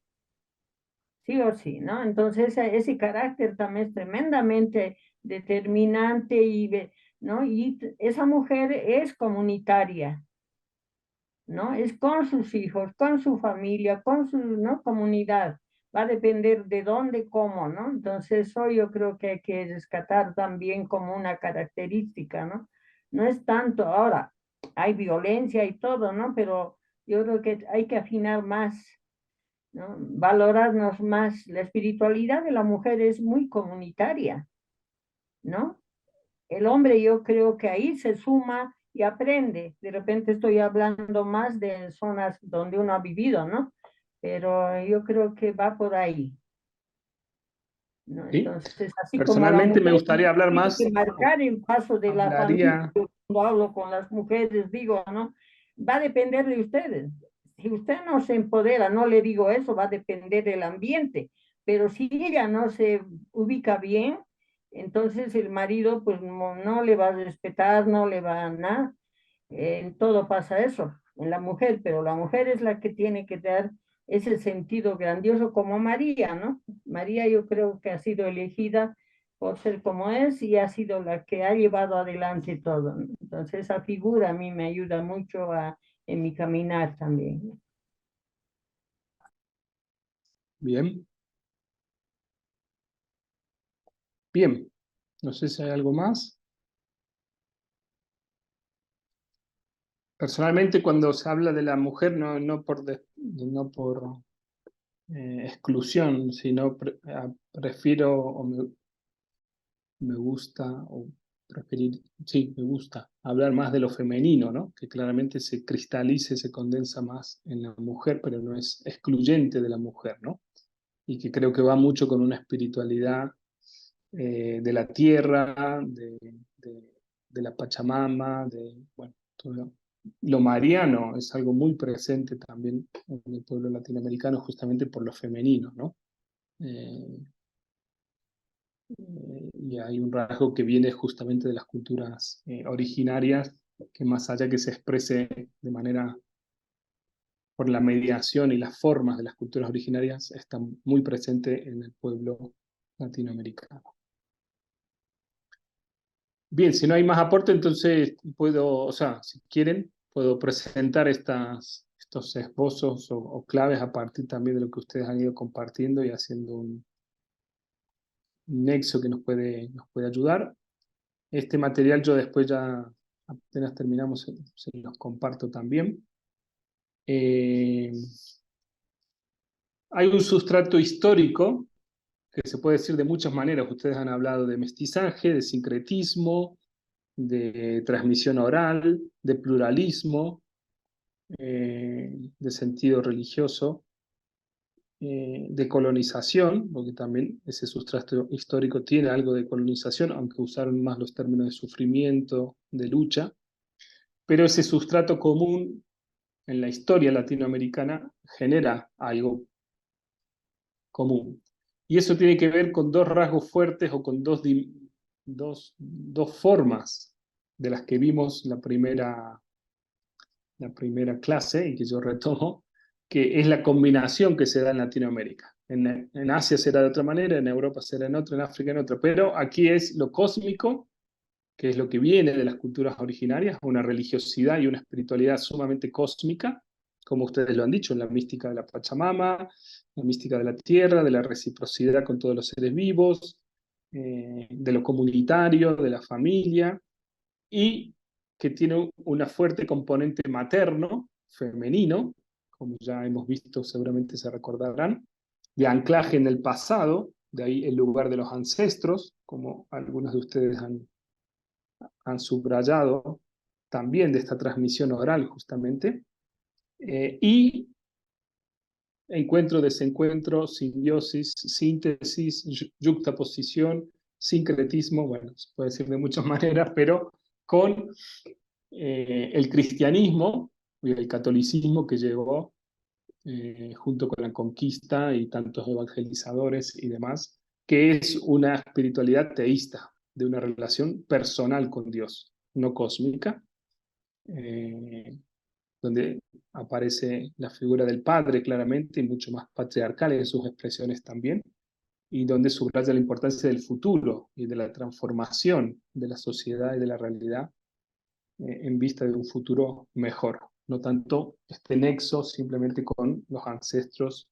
Sí o sí, ¿no? Entonces ese carácter también es tremendamente determinante ¿no? Y esa mujer es comunitaria, ¿no? Es con sus hijos, con su familia, con su, ¿no? comunidad. Va a depender de dónde, cómo, ¿no? Entonces eso yo creo que hay que rescatar también como una característica, ¿no? No es tanto, ahora, hay violencia y todo, ¿no? Pero yo creo que hay que afinar más, ¿no? Valorarnos más. La espiritualidad de la mujer es muy comunitaria, ¿no? El hombre yo creo que ahí se suma y aprende. De repente estoy hablando más de zonas donde uno ha vivido, ¿no? Pero yo creo que va por ahí, ¿no? ¿Sí? Entonces, así como la Personalmente me mujer gustaría hablar tiene más, que marcar el paso de la familia, hablaría, yo cuando hablo con las mujeres digo, ¿no? Va a depender de ustedes. si usted no se empodera, no le digo eso, va a depender del ambiente, pero si ella no se ubica bien, entonces el marido pues no le va a respetar, no le va a nada. En todo pasa eso, en la mujer, pero la mujer es la que tiene que dar ese sentido grandioso como María, ¿no? María yo creo que ha sido elegida por ser como es y ha sido la que ha llevado adelante todo, ¿no? Entonces esa figura a mí me ayuda mucho en mi caminar también. Bien. Bien. No sé si hay algo más. Personalmente, cuando se habla de la mujer, no por exclusión, sino prefiero o me gusta, o preferir, sí, me gusta hablar más de lo femenino, ¿no? Que claramente se cristalice, se condensa más en la mujer, pero no es excluyente de la mujer, ¿no? Y que creo que va mucho con una espiritualidad de la tierra, de la Pachamama, bueno, todo lo mariano es algo muy presente también en el pueblo latinoamericano, justamente por lo femenino, ¿no? Y hay un rasgo que viene justamente de las culturas originarias, que más allá que se exprese de manera por la mediación y las formas de las culturas originarias, está muy presente en el pueblo latinoamericano. Bien, si no hay más aporte, entonces puedo, o sea, si quieren, puedo presentar estos esbozos o claves a partir también de lo que ustedes han ido compartiendo y haciendo un nexo que nos puede ayudar. Este material yo después ya, apenas terminamos, se los comparto también. Hay un sustrato histórico que se puede decir de muchas maneras. Ustedes han hablado de mestizaje, de sincretismo, de transmisión oral, de pluralismo, de sentido religioso, de colonización, porque también ese sustrato histórico tiene algo de colonización, aunque usaron más los términos de sufrimiento, de lucha, pero ese sustrato común en la historia latinoamericana genera algo común. Y eso tiene que ver con dos rasgos fuertes o con dos formas de las que vimos la primera clase y que yo retomo, que es la combinación que se da en Latinoamérica. En Asia será de otra manera, en Europa será en otra, en África en otra, pero aquí es lo cósmico, que es lo que viene de las culturas originarias, una religiosidad y una espiritualidad sumamente cósmica, como ustedes lo han dicho, en la mística de la Pachamama, la mística de la tierra, de la reciprocidad con todos los seres vivos, de lo comunitario, de la familia, y que tiene una fuerte componente materno, femenino, como ya hemos visto, seguramente se recordarán, de anclaje en el pasado, de ahí el lugar de los ancestros, como algunos de ustedes han subrayado, también de esta transmisión oral justamente, y encuentro, desencuentro, simbiosis, síntesis, yuxtaposición, sincretismo, bueno, se puede decir de muchas maneras, pero con el cristianismo y el catolicismo que llegó junto con la conquista y tantos evangelizadores y demás, que es una espiritualidad teísta, de una relación personal con Dios, no cósmica, donde aparece la figura del Padre claramente y mucho más patriarcal en sus expresiones también, y donde subraya la importancia del futuro y de la transformación de la sociedad y de la realidad en vista de un futuro mejor, no tanto este nexo simplemente con los ancestros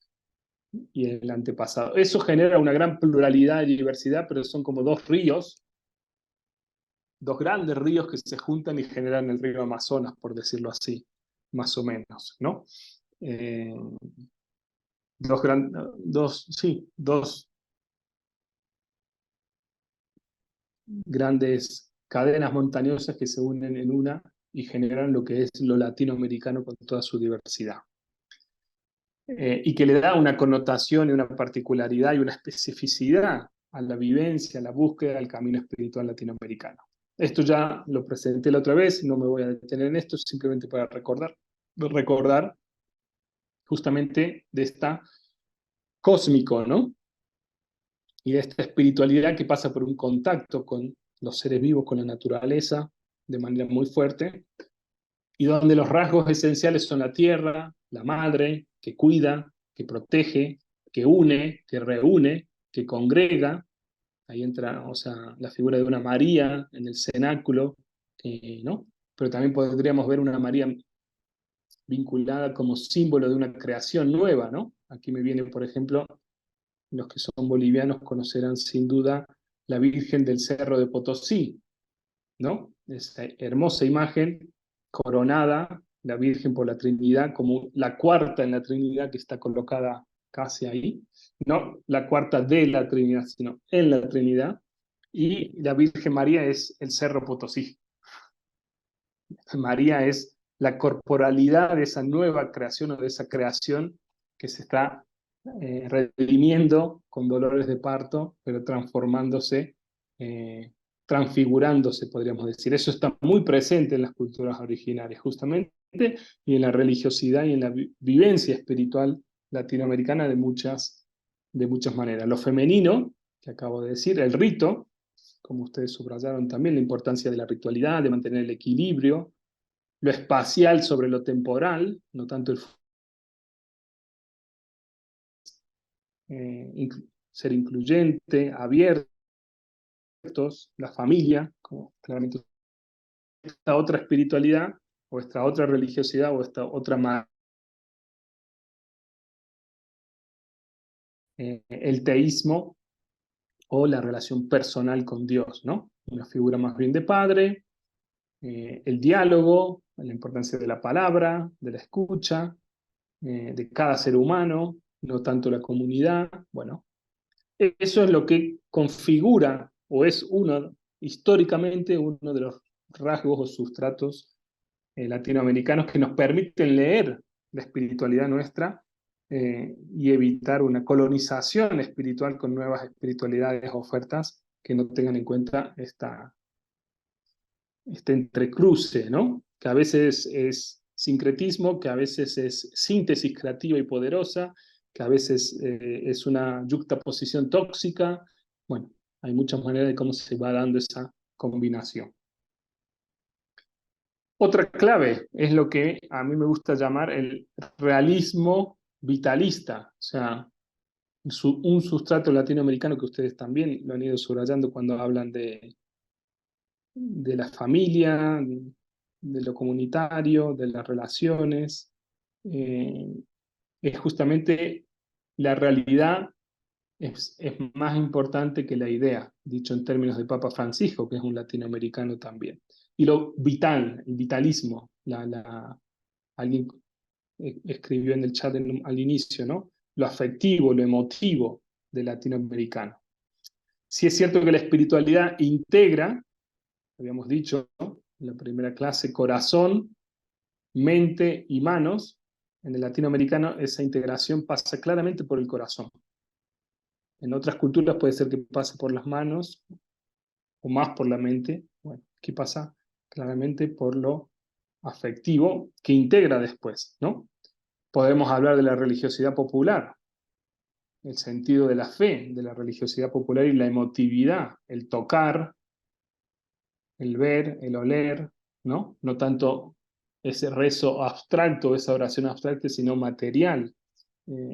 y el antepasado. Eso genera una gran pluralidad y diversidad, pero son como dos ríos, dos grandes ríos que se juntan y generan el río Amazonas, por decirlo así, más o menos, ¿no? Dos grandes cadenas montañosas que se unen en una y generan lo que es lo latinoamericano con toda su diversidad. Y que le da una connotación y una particularidad y una especificidad a la vivencia, a la búsqueda, al camino espiritual latinoamericano. Esto ya lo presenté la otra vez, no me voy a detener en esto, simplemente para recordar justamente de esta cósmico, ¿no? Y de esta espiritualidad que pasa por un contacto con los seres vivos, con la naturaleza, de manera muy fuerte, y donde los rasgos esenciales son la tierra, la madre, que cuida, que protege, que une, que reúne, que congrega. Ahí entra, o sea, la figura de una María en el cenáculo, ¿no? Pero también podríamos ver una María vinculada como símbolo de una creación nueva, ¿no? Aquí me viene, por ejemplo, los que son bolivianos conocerán sin duda la Virgen del Cerro de Potosí, ¿no? Esa hermosa imagen coronada, la Virgen por la Trinidad, como la cuarta en la Trinidad que está colocada casi ahí, no la cuarta de la Trinidad, sino en la Trinidad, y la Virgen María es el Cerro Potosí. María es la corporalidad de esa nueva creación o de esa creación que se está redimiendo con dolores de parto, pero transformándose, transfigurándose, podríamos decir. Eso está muy presente en las culturas originarias, justamente, y en la religiosidad y en la vivencia espiritual latinoamericana de muchas maneras. Lo femenino, que acabo de decir, el rito, como ustedes subrayaron también, la importancia de la ritualidad, de mantener el equilibrio, lo espacial sobre lo temporal, no tanto el ser incluyente, abiertos, la familia, como claramente esta otra espiritualidad, o esta otra religiosidad, o esta otra el teísmo, o la relación personal con Dios, ¿no? Una figura más bien de padre, el diálogo, la importancia de la palabra, de la escucha, de cada ser humano, no tanto la comunidad. Bueno, eso es lo que configura, o es históricamente, uno de los rasgos o sustratos latinoamericanos que nos permiten leer la espiritualidad nuestra y evitar una colonización espiritual con nuevas espiritualidades, ofertas que no tengan en cuenta este entrecruce, ¿no? Que a veces es sincretismo, que a veces es síntesis creativa y poderosa, que a veces es una yuxtaposición tóxica. Bueno, hay muchas maneras de cómo se va dando esa combinación. Otra clave es lo que a mí me gusta llamar el realismo vitalista, o sea, un sustrato latinoamericano que ustedes también lo han ido subrayando cuando hablan de la familia, de lo comunitario, de las relaciones. Es justamente la realidad es más importante que la idea, dicho en términos de Papa Francisco, que es un latinoamericano también. Y lo vital, el vitalismo, alguien escribió en el chat al inicio, ¿no? Lo afectivo, lo emotivo del latinoamericano. Sí es cierto que la espiritualidad integra, habíamos dicho, ¿no?, en la primera clase, corazón, mente y manos. En el latinoamericano esa integración pasa claramente por el corazón. En otras culturas puede ser que pase por las manos o más por la mente. Bueno, aquí pasa claramente por lo afectivo que integra después, ¿no? Podemos hablar de la religiosidad popular, el sentido de la fe, de la religiosidad popular y la emotividad, el tocar, el ver, el oler, ¿no? No tanto ese rezo abstracto, esa oración abstracta, sino material,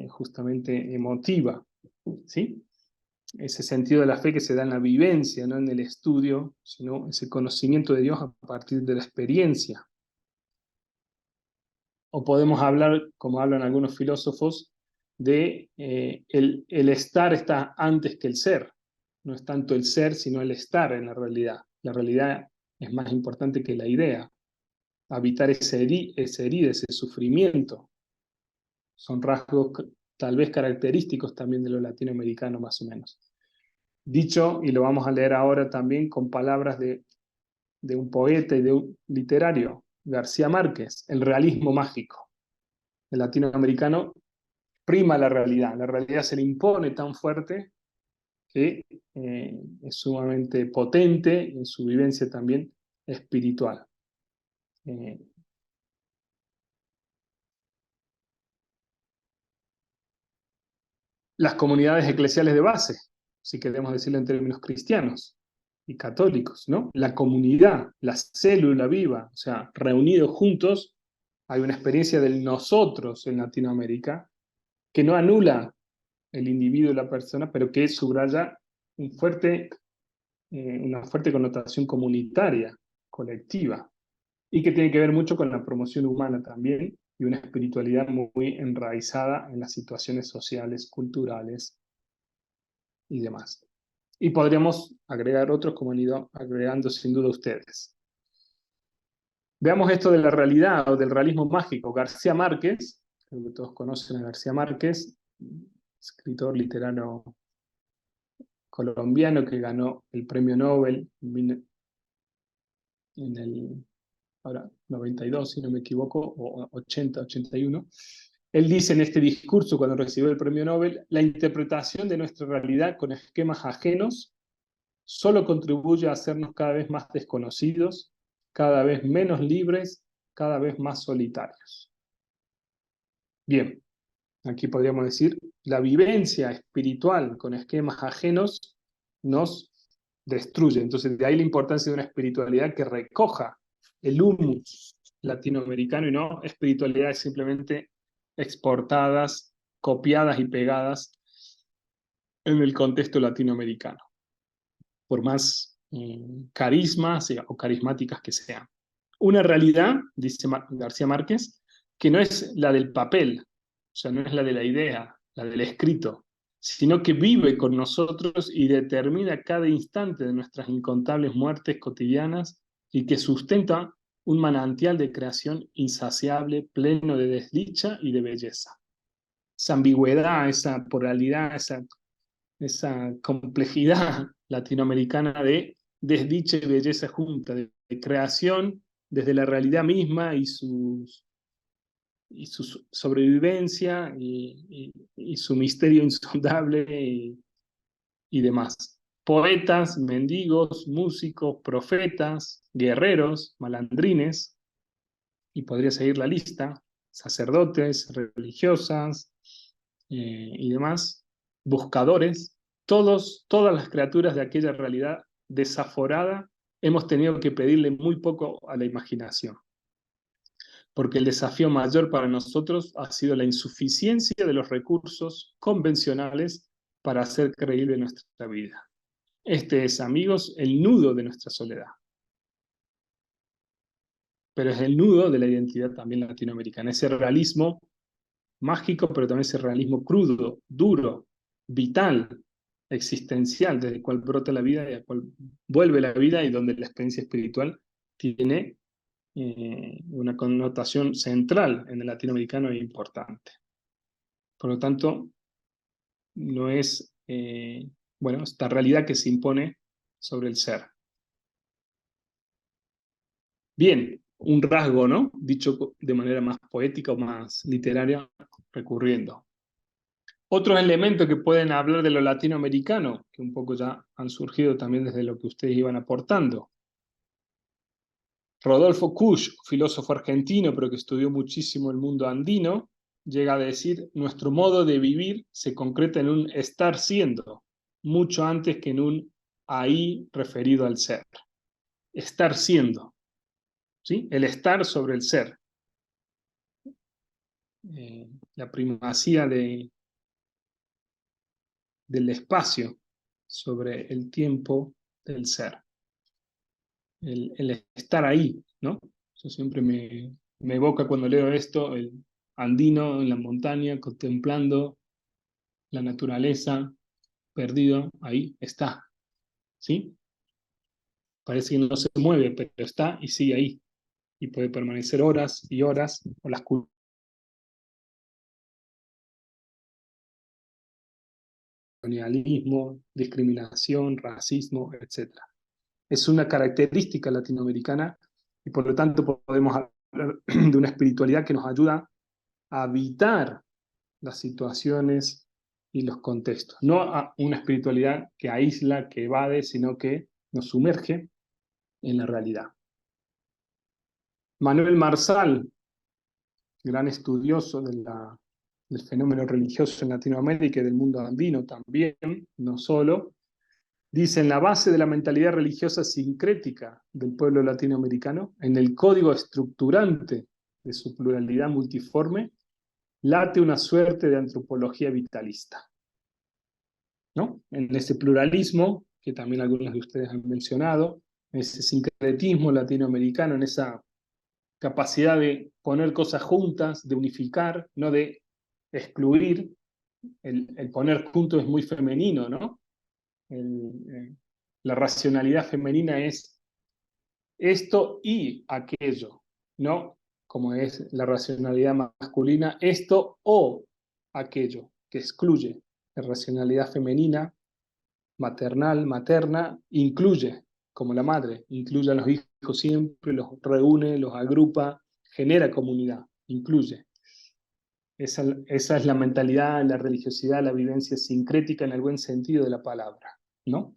justamente emotiva, ¿sí? Ese sentido de la fe que se da en la vivencia, no en el estudio, sino ese conocimiento de Dios a partir de la experiencia. O podemos hablar, como hablan algunos filósofos, de el estar está antes que el ser. No es tanto el ser, sino el estar en la realidad. La realidad es más importante que la idea. Habitar esa herida, ese sufrimiento. Son rasgos tal vez característicos también de lo latinoamericano, más o menos. Dicho, y lo vamos a leer ahora también con palabras de un poeta y de un literario, García Márquez, el realismo mágico. El latinoamericano prima la realidad se le impone tan fuerte que es sumamente potente en su vivencia también espiritual. las comunidades eclesiales de base, si queremos decirlo en términos cristianos y católicos, ¿no? La comunidad, la célula viva, o sea, reunidos juntos, hay una experiencia del nosotros en Latinoamérica que no anula el individuo y la persona, pero que subraya una fuerte connotación comunitaria, colectiva, y que tiene que ver mucho con la promoción humana también, y una espiritualidad muy enraizada en las situaciones sociales, culturales y demás. Y podríamos agregar otros como han ido agregando sin duda ustedes. Veamos esto de la realidad o del realismo mágico. García Márquez, creo que todos conocen a García Márquez, escritor literario colombiano que ganó el premio Nobel en el ahora 92, si no me equivoco, o 80, 81. Él dice en este discurso, cuando recibió el premio Nobel, la interpretación de nuestra realidad con esquemas ajenos solo contribuye a hacernos cada vez más desconocidos, cada vez menos libres, cada vez más solitarios. Bien, aquí podríamos decir, la vivencia espiritual con esquemas ajenos nos destruye. Entonces, de ahí la importancia de una espiritualidad que recoja el humus latinoamericano y no espiritualidades simplemente exportadas, copiadas y pegadas en el contexto latinoamericano, por más carismas o carismáticas que sean. Una realidad, dice García Márquez, que no es la del papel, o sea, no es la de la idea, la del escrito, sino que vive con nosotros y determina cada instante de nuestras incontables muertes cotidianas y que sustenta un manantial de creación insaciable, pleno de desdicha y de belleza. Esa ambigüedad, esa pluralidad, esa complejidad latinoamericana de desdicha y belleza junta, de creación desde la realidad misma y su sobrevivencia y su misterio insondable y demás. Poetas, mendigos, músicos, profetas, guerreros, malandrines, y podría seguir la lista, sacerdotes, religiosas y demás, buscadores, todas las criaturas de aquella realidad desaforada, hemos tenido que pedirle muy poco a la imaginación. Porque el desafío mayor para nosotros ha sido la insuficiencia de los recursos convencionales para hacer creíble nuestra vida. Este es, amigos, el nudo de nuestra soledad. Pero es el nudo de la identidad también latinoamericana, ese realismo mágico, pero también ese realismo crudo, duro, vital, existencial, desde el cual brota la vida y al cual vuelve la vida y donde la experiencia espiritual tiene una connotación central en el latinoamericano e importante. Por lo tanto, no es, esta realidad que se impone sobre el ser. Bien, un rasgo, ¿no? Dicho de manera más poética o más literaria, recurriendo. Otros elementos que pueden hablar de lo latinoamericano, que un poco ya han surgido también desde lo que ustedes iban aportando. Rodolfo Kusch, filósofo argentino, pero que estudió muchísimo el mundo andino, llega a decir, nuestro modo de vivir se concreta en un estar siendo, mucho antes que en un ahí referido al ser. Estar siendo, ¿sí? El estar sobre el ser. La primacía del espacio sobre el tiempo del ser. El estar ahí, ¿no? Yo siempre me evoca cuando leo esto, el andino en la montaña, contemplando la naturaleza, perdido, ahí está, ¿sí? Parece que no se mueve, pero está y sigue ahí, y puede permanecer horas y horas, o las colonialismo, discriminación, racismo, etc. Es una característica latinoamericana y por lo tanto podemos hablar de una espiritualidad que nos ayuda a habitar las situaciones y los contextos. No a una espiritualidad que aísla, que evade, sino que nos sumerge en la realidad. Manuel Marsal, gran estudioso de la del fenómeno religioso en Latinoamérica y del mundo andino también, no solo, dice: en la base de la mentalidad religiosa sincrética del pueblo latinoamericano, en el código estructurante de su pluralidad multiforme, late una suerte de antropología vitalista, ¿no? En ese pluralismo, que también algunos de ustedes han mencionado, en ese sincretismo latinoamericano, en esa capacidad de poner cosas juntas, de unificar, no de excluir. El poner juntos es muy femenino, ¿no? La racionalidad femenina es esto y aquello, ¿no? Como es la racionalidad masculina, esto o aquello, que excluye. La racionalidad femenina, maternal, materna, incluye, como la madre, incluye a los hijos siempre, los reúne, los agrupa, genera comunidad, incluye. Esa es la mentalidad, la religiosidad, la vivencia sincrética en el buen sentido de la palabra, ¿no?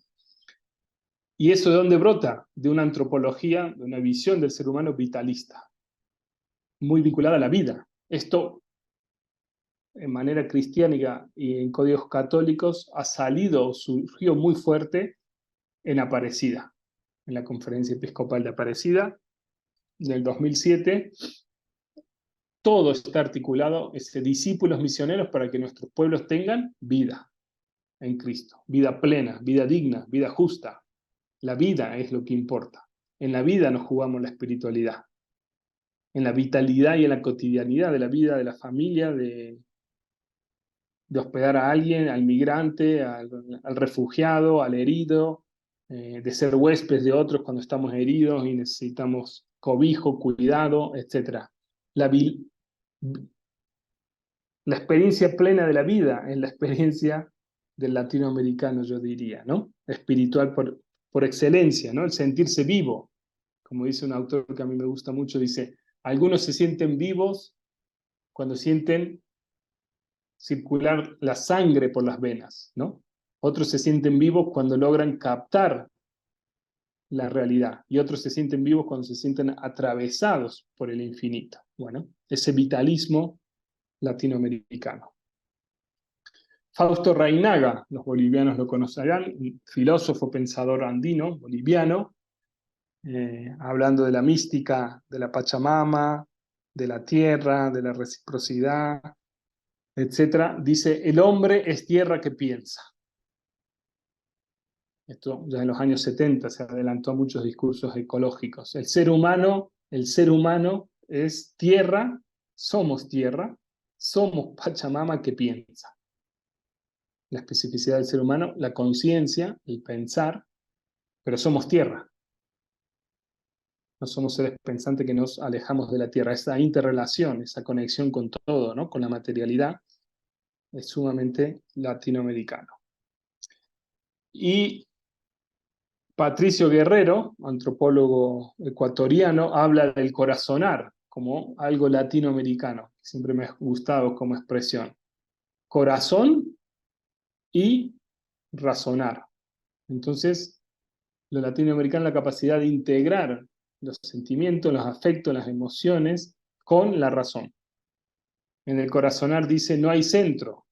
¿Y eso de dónde brota? De una antropología, de una visión del ser humano vitalista, muy vinculada a la vida. Esto, en manera cristiánica y en códigos católicos, ha salido, surgió muy fuerte en Aparecida, en la Conferencia Episcopal de Aparecida, del 2007. Todo está articulado, discípulos misioneros para que nuestros pueblos tengan vida en Cristo, vida plena, vida digna, vida justa. La vida es lo que importa. En la vida nos jugamos la espiritualidad. En la vitalidad y en la cotidianidad de la vida de la familia, de hospedar a alguien, al migrante, al refugiado, al herido, de ser huéspedes de otros cuando estamos heridos y necesitamos cobijo, cuidado, etc. La experiencia plena de la vida es la experiencia del latinoamericano, yo diría, ¿no? Espiritual por excelencia, ¿no? El sentirse vivo. Como dice un autor que a mí me gusta mucho, dice: algunos se sienten vivos cuando sienten circular la sangre por las venas, ¿no? Otros se sienten vivos cuando logran captar la realidad, y otros se sienten vivos cuando se sienten atravesados por el infinito. Bueno, ese vitalismo latinoamericano. Fausto Reynaga, los bolivianos lo conocerán, filósofo, pensador andino, boliviano, hablando de la mística de la Pachamama, de la tierra, de la reciprocidad, etc. Dice: el hombre es tierra que piensa. Esto ya en los años 70 se adelantó a muchos discursos ecológicos. El ser humano es tierra, somos Pachamama que piensa. La especificidad del ser humano, la conciencia, el pensar, pero somos tierra. No somos seres pensantes que nos alejamos de la tierra. Esa interrelación, esa conexión con todo, ¿no? Con la materialidad, es sumamente latinoamericano. Y Patricio Guerrero, antropólogo ecuatoriano, habla del corazonar como algo latinoamericano. Siempre me ha gustado como expresión. Corazón y razonar. Entonces, lo latinoamericano es la capacidad de integrar los sentimientos, los afectos, las emociones con la razón. En el corazonar dice: no hay centro.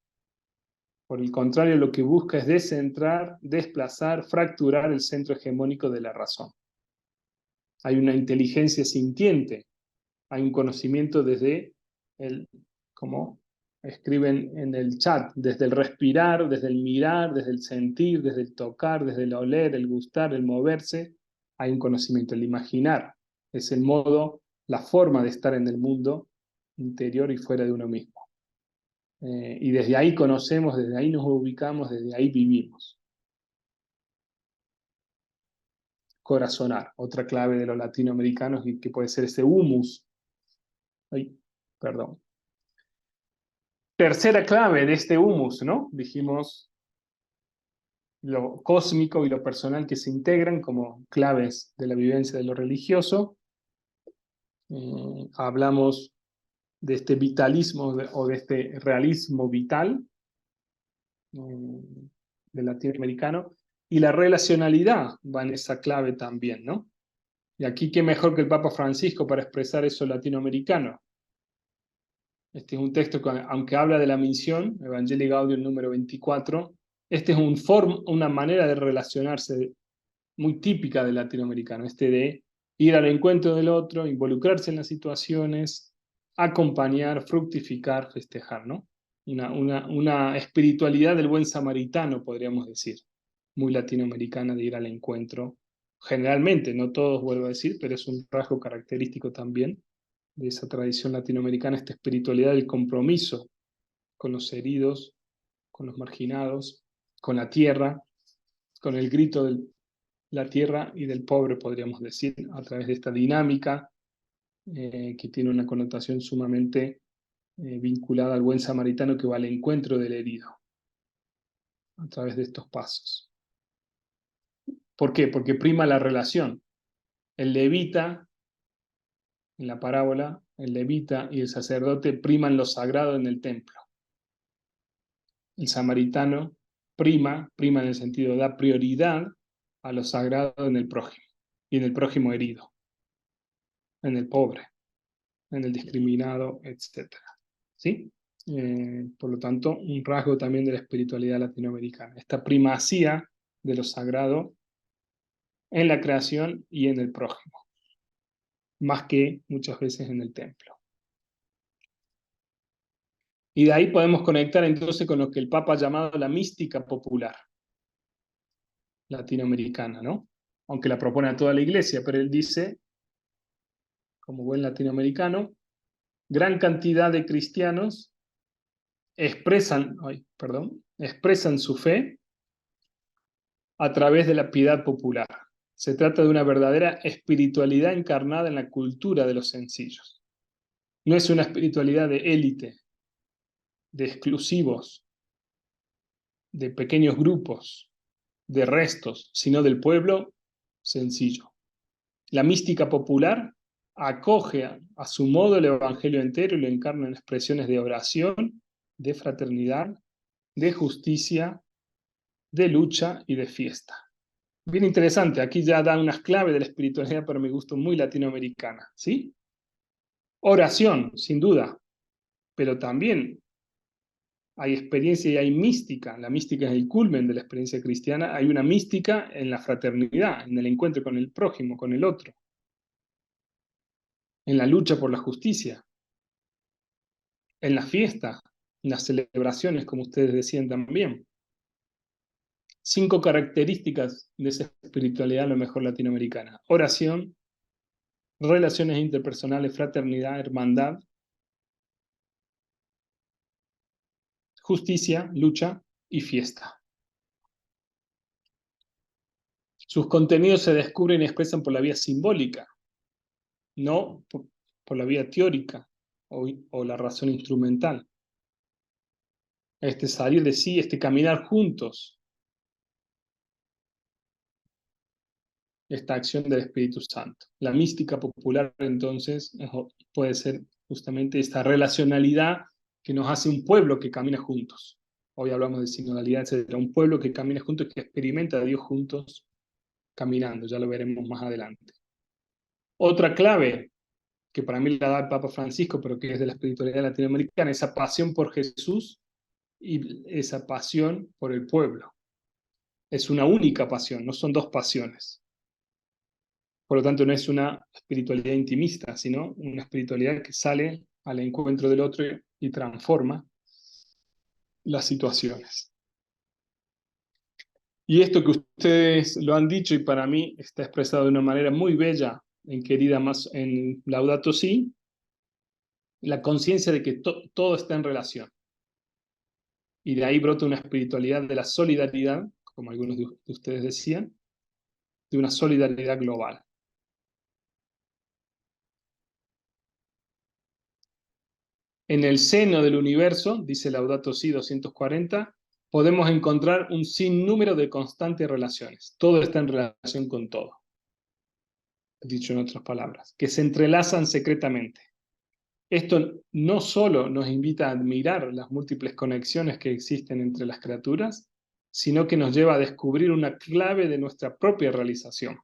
Por el contrario, lo que busca es descentrar, desplazar, fracturar el centro hegemónico de la razón. Hay una inteligencia sintiente, hay un conocimiento desde como escriben en el chat, desde el respirar, desde el mirar, desde el sentir, desde el tocar, desde el oler, el gustar, el moverse. Hay un conocimiento, el imaginar. Es el modo, la forma de estar en el mundo interior y fuera de uno mismo. Y desde ahí conocemos, desde ahí nos ubicamos, desde ahí vivimos. Corazonar, otra clave de los latinoamericanos, y que puede ser ese humus. Ay, perdón. Tercera clave de este humus, ¿no? Dijimos lo cósmico y lo personal que se integran como claves de la vivencia de lo religioso. Hablamos de este vitalismo o de este realismo vital del latinoamericano, y la relacionalidad va en esa clave también, ¿no? Y aquí qué mejor que el Papa Francisco para expresar eso latinoamericano. Este es un texto que, aunque habla de la misión, Evangelii Gaudium número 24, este es una manera de relacionarse muy típica del latinoamericano, de ir al encuentro del otro, involucrarse en las situaciones, acompañar, fructificar, festejar, ¿no? Una espiritualidad del buen samaritano, podríamos decir, muy latinoamericana, de ir al encuentro. Generalmente, no todos, vuelvo a decir, pero es un rasgo característico también de esa tradición latinoamericana, esta espiritualidad del compromiso con los heridos, con los marginados, con la tierra, con el grito de la tierra y del pobre, podríamos decir, a través de esta dinámica que tiene una connotación sumamente vinculada al buen samaritano que va al encuentro del herido, a través de estos pasos. ¿Por qué? Porque prima la relación. El levita, en la parábola, el levita y el sacerdote priman lo sagrado en el templo. El samaritano prima en el sentido, da prioridad a lo sagrado en el prójimo, y en el prójimo herido, en el pobre, en el discriminado, etc. ¿Sí? Por lo tanto, un rasgo también de la espiritualidad latinoamericana, esta primacía de lo sagrado en la creación y en el prójimo, más que muchas veces en el templo. Y de ahí podemos conectar entonces con lo que el Papa ha llamado la mística popular latinoamericana, ¿no? Aunque la propone a toda la Iglesia, pero él dice, como buen latinoamericano, gran cantidad de cristianos expresan su fe a través de la piedad popular. Se trata de una verdadera espiritualidad encarnada en la cultura de los sencillos. No es una espiritualidad de élite, de exclusivos, de pequeños grupos, de restos, sino del pueblo sencillo. La mística popular acoge a su modo el evangelio entero y lo encarna en expresiones de oración, de fraternidad, de justicia, de lucha y de fiesta. Bien interesante, aquí ya da unas claves de la espiritualidad para mi gusto muy latinoamericana, ¿sí? Oración, sin duda, pero también hay experiencia y hay mística. La mística es el culmen de la experiencia cristiana. Hay una mística en la fraternidad, en el encuentro con el prójimo, con el otro, en la lucha por la justicia, en la fiesta, en las celebraciones, como ustedes decían también. 5 características de esa espiritualidad a lo mejor latinoamericana: oración, relaciones interpersonales, fraternidad, hermandad, justicia, lucha y fiesta. Sus contenidos se descubren y expresan por la vía simbólica, no por la vía teórica o la razón instrumental. Salir de sí, caminar juntos, esta acción del Espíritu Santo. La mística popular, entonces, puede ser justamente esta relacionalidad que nos hace un pueblo que camina juntos. Hoy hablamos de sinodalidad, etc. Un pueblo que camina juntos, que experimenta a Dios juntos, caminando. Ya lo veremos más adelante. Otra clave, que para mí la da el Papa Francisco, pero que es de la espiritualidad latinoamericana, esa pasión por Jesús y esa pasión por el pueblo. Es una única pasión, no son 2 pasiones. Por lo tanto, no es una espiritualidad intimista, sino una espiritualidad que sale al encuentro del otro y transforma las situaciones. Y esto que ustedes lo han dicho y para mí está expresado de una manera muy bella en Laudato Si, la conciencia de que todo está en relación. Y de ahí brota una espiritualidad de la solidaridad, como algunos de ustedes decían, de una solidaridad global. En el seno del universo, dice Laudato Si 240, podemos encontrar un sinnúmero de constantes relaciones. Todo está en relación con todo. Dicho en otras palabras, que se entrelazan secretamente. Esto no solo nos invita a admirar las múltiples conexiones que existen entre las criaturas, sino que nos lleva a descubrir una clave de nuestra propia realización.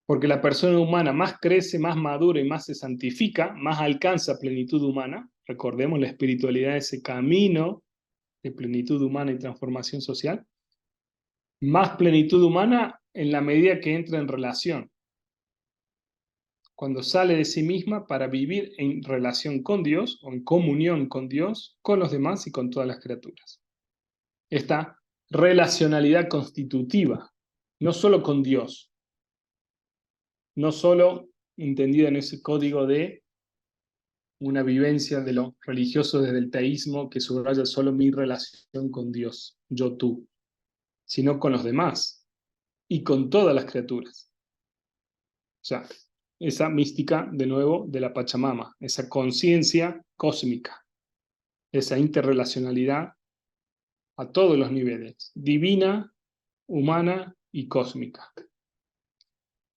Porque la persona humana más crece, más madura y más se santifica, más alcanza plenitud humana. Recordemos la espiritualidad, ese camino de plenitud humana y transformación social. Más plenitud humana en la medida que entra en relación. Cuando sale de sí misma para vivir en relación con Dios, o en comunión con Dios, con los demás y con todas las criaturas. Esta relacionalidad constitutiva, no solo con Dios, no solo entendida en ese código de una vivencia de lo religioso desde el teísmo que subraya solo mi relación con Dios, yo tú, sino con los demás y con todas las criaturas. O sea, esa mística, de nuevo, de la Pachamama, esa conciencia cósmica, esa interrelacionalidad a todos los niveles, divina, humana y cósmica.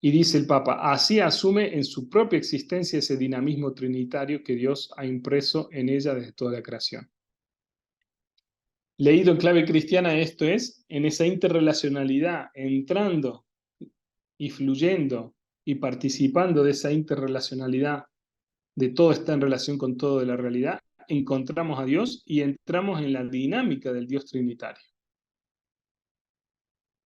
Y dice el Papa, así asume en su propia existencia ese dinamismo trinitario que Dios ha impreso en ella desde toda la creación. Leído en clave cristiana, esto es, en esa interrelacionalidad, entrando y fluyendo y participando de esa interrelacionalidad, de todo está en relación con todo de la realidad, encontramos a Dios y entramos en la dinámica del Dios trinitario.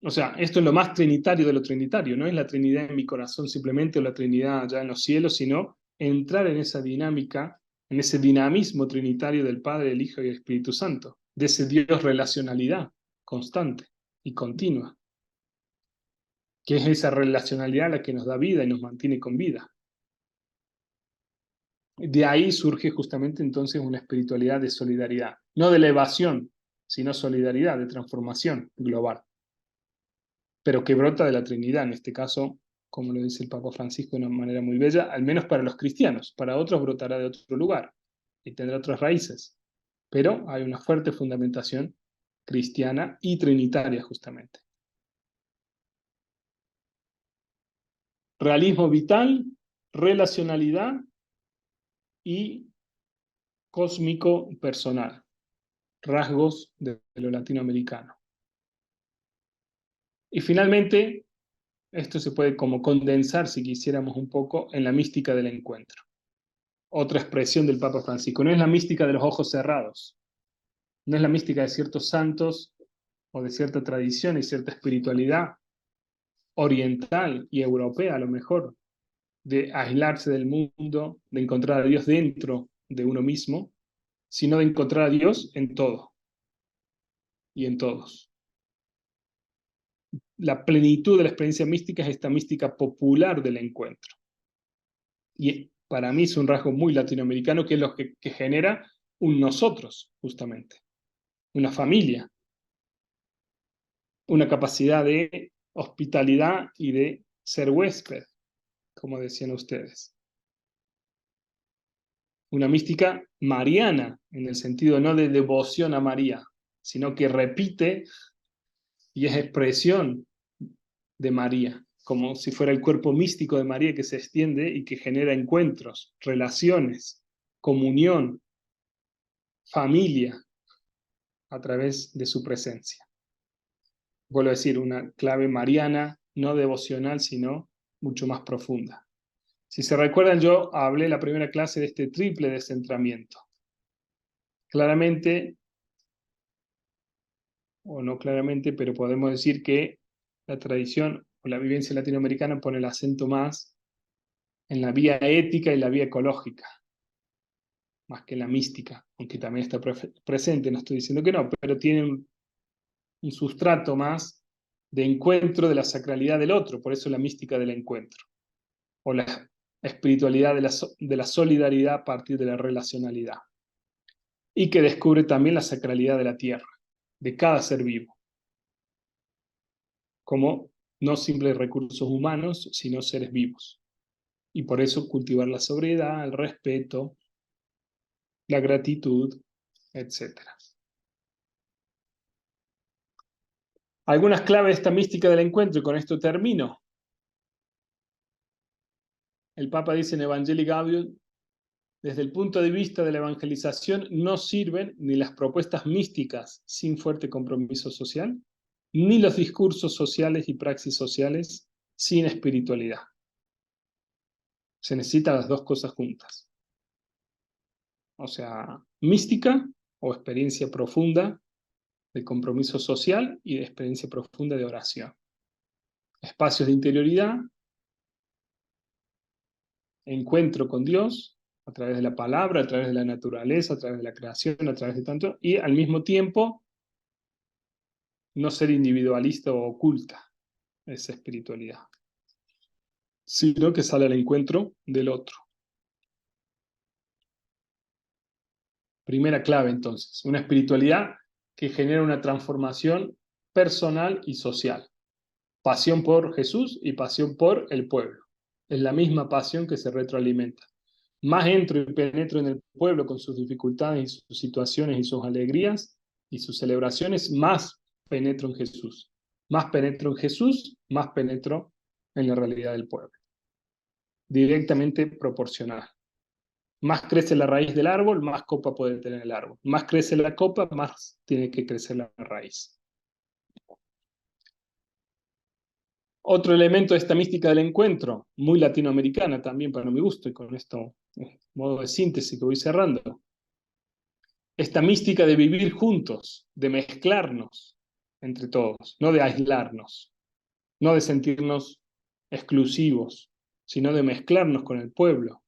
O sea, esto es lo más trinitario de lo trinitario, no es la Trinidad en mi corazón simplemente o la Trinidad allá en los cielos, sino entrar en esa dinámica, en ese dinamismo trinitario del Padre, el Hijo y el Espíritu Santo, de ese Dios relacionalidad constante y continua, que es esa relacionalidad la que nos da vida y nos mantiene con vida. De ahí surge justamente entonces una espiritualidad de solidaridad, no de elevación, sino solidaridad, de transformación global, pero que brota de la Trinidad, en este caso, como lo dice el Papa Francisco de una manera muy bella, al menos para los cristianos, para otros brotará de otro lugar y tendrá otras raíces, pero hay una fuerte fundamentación cristiana y trinitaria justamente. Realismo vital, relacionalidad y cósmico personal, rasgos de lo latinoamericano. Y finalmente, esto se puede como condensar, si quisiéramos un poco, en la mística del encuentro. Otra expresión del Papa Francisco. No es la mística de los ojos cerrados, no es la mística de ciertos santos o de cierta tradición y cierta espiritualidad oriental y europea a lo mejor, de aislarse del mundo, de encontrar a Dios dentro de uno mismo, sino de encontrar a Dios en todo y en todos. La plenitud de la experiencia mística es esta mística popular del encuentro. Y para mí es un rasgo muy latinoamericano, que es lo que genera un nosotros, justamente. Una familia. Una capacidad de hospitalidad y de ser huésped, como decían ustedes. Una mística mariana, en el sentido no de devoción a María, sino que repite y es expresión de María, como si fuera el cuerpo místico de María que se extiende y que genera encuentros, relaciones, comunión, familia, a través de su presencia. Vuelvo a decir, una clave mariana, no devocional, sino mucho más profunda. Si se recuerdan, yo hablé en la primera clase de este triple descentramiento. Claramente, o no claramente, pero podemos decir que la tradición o la vivencia latinoamericana pone el acento más en la vía ética y la vía ecológica, más que en la mística, aunque también está presente, no estoy diciendo que no, pero tiene un sustrato más de encuentro de la sacralidad del otro, por eso la mística del encuentro, o la espiritualidad de la solidaridad a partir de la relacionalidad, y que descubre también la sacralidad de la tierra, de cada ser vivo, como no simples recursos humanos, sino seres vivos. Y por eso cultivar la sobriedad, el respeto, la gratitud, etc. Algunas claves de esta mística del encuentro, y con esto termino. El Papa dice en Evangelii Gaudium, desde el punto de vista de la evangelización no sirven ni las propuestas místicas sin fuerte compromiso social, ni los discursos sociales y praxis sociales sin espiritualidad. Se necesitan las dos cosas juntas. O sea, mística o experiencia profunda de compromiso social y de experiencia profunda de oración. Espacios de interioridad, encuentro con Dios a través de la palabra, a través de la naturaleza, a través de la creación, a través de tanto, y al mismo tiempo no ser individualista o oculta esa espiritualidad, sino que sale al encuentro del otro. Primera clave, entonces, una espiritualidad que genera una transformación personal y social. Pasión por Jesús y pasión por el pueblo. Es la misma pasión que se retroalimenta. Más entro y penetro en el pueblo con sus dificultades y sus situaciones y sus alegrías y sus celebraciones, más penetro en Jesús. Más penetro en Jesús, más penetro en la realidad del pueblo. Directamente proporcional. Más crece la raíz del árbol, más copa puede tener el árbol. Más crece la copa, más tiene que crecer la raíz. Otro elemento de esta mística del encuentro, muy latinoamericana también para mi gusto, y con esto, modo de síntesis que voy cerrando. Esta mística de vivir juntos, de mezclarnos entre todos, no de aislarnos, no de sentirnos exclusivos, sino de mezclarnos con el pueblo,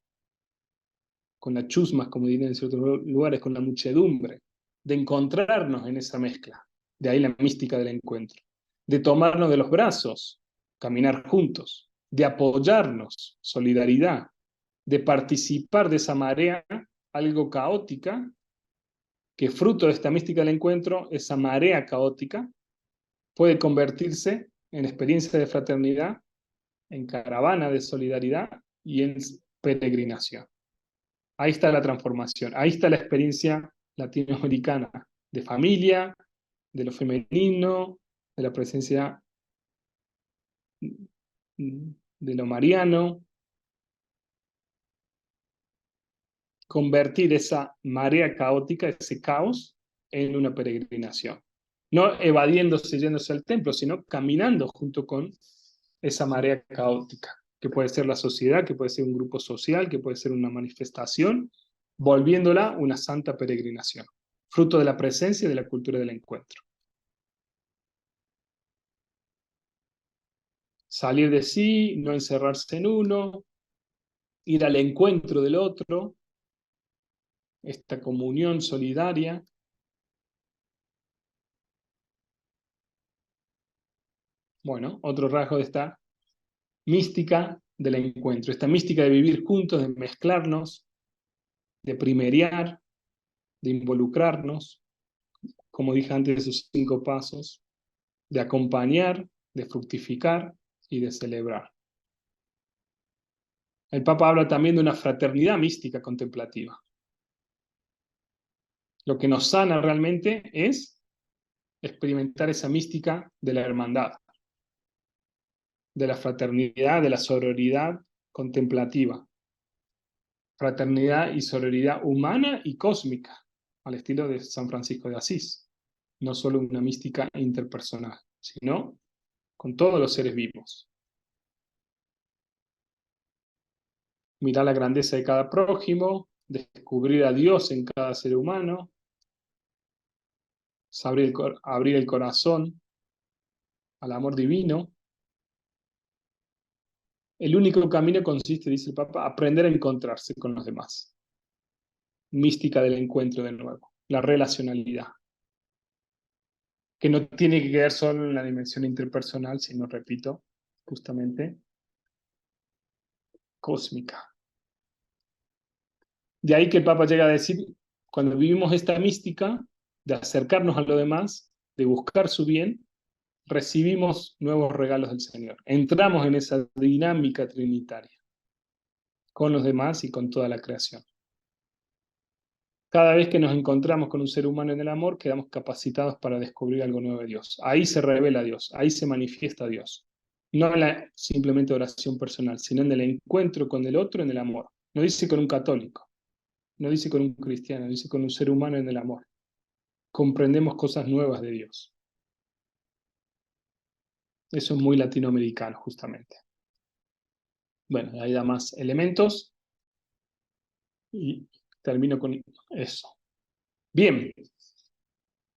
con las chusmas, como dirían en ciertos lugares, con la muchedumbre, de encontrarnos en esa mezcla. De ahí la mística del encuentro. De tomarnos de los brazos, caminar juntos, de apoyarnos, solidaridad, de participar de esa marea, algo caótica, que fruto de esta mística del encuentro, esa marea caótica, puede convertirse en experiencia de fraternidad, en caravana de solidaridad y en peregrinación. Ahí está la transformación, ahí está la experiencia latinoamericana de familia, de lo femenino, de la presencia de lo mariano. Convertir esa marea caótica, ese caos, en una peregrinación. No evadiéndose, yéndose al templo, sino caminando junto con esa marea caótica, que puede ser la sociedad, que puede ser un grupo social, que puede ser una manifestación, volviéndola una santa peregrinación, fruto de la presencia y de la cultura del encuentro. Salir de sí, no encerrarse en uno, ir al encuentro del otro, esta comunión solidaria. Bueno, otro rasgo de esta mística del encuentro, esta mística de vivir juntos, de mezclarnos, de primeriar, de involucrarnos, como dije antes, de sus 5 pasos, de acompañar, de fructificar y de celebrar. El Papa habla también de una fraternidad mística contemplativa. Lo que nos sana realmente es experimentar esa mística de la hermandad, de la fraternidad, de la sororidad contemplativa. Fraternidad y sororidad humana y cósmica, al estilo de San Francisco de Asís. No solo una mística interpersonal, sino con todos los seres vivos. Mirar la grandeza de cada prójimo, descubrir a Dios en cada ser humano, abrir el corazón al amor divino. El único camino consiste, dice el Papa, aprender a encontrarse con los demás. Mística del encuentro de nuevo, la relacionalidad, que no tiene que quedar solo en la dimensión interpersonal, sino, repito, justamente cósmica. De ahí que el Papa llega a decir, cuando vivimos esta mística de acercarnos a lo demás, de buscar su bien, recibimos nuevos regalos del Señor. Entramos en esa dinámica trinitaria, con los demás y con toda la creación. Cada vez que nos encontramos con un ser humano en el amor, quedamos capacitados para descubrir algo nuevo de Dios. Ahí se revela Dios, ahí se manifiesta Dios. No en la simplemente oración personal, sino en el encuentro con el otro en el amor. No dice con un católico, no dice con un cristiano, dice con un ser humano en el amor. Comprendemos cosas nuevas de Dios. Eso es muy latinoamericano, justamente. Bueno, ahí da más elementos. Y termino con eso. Bien.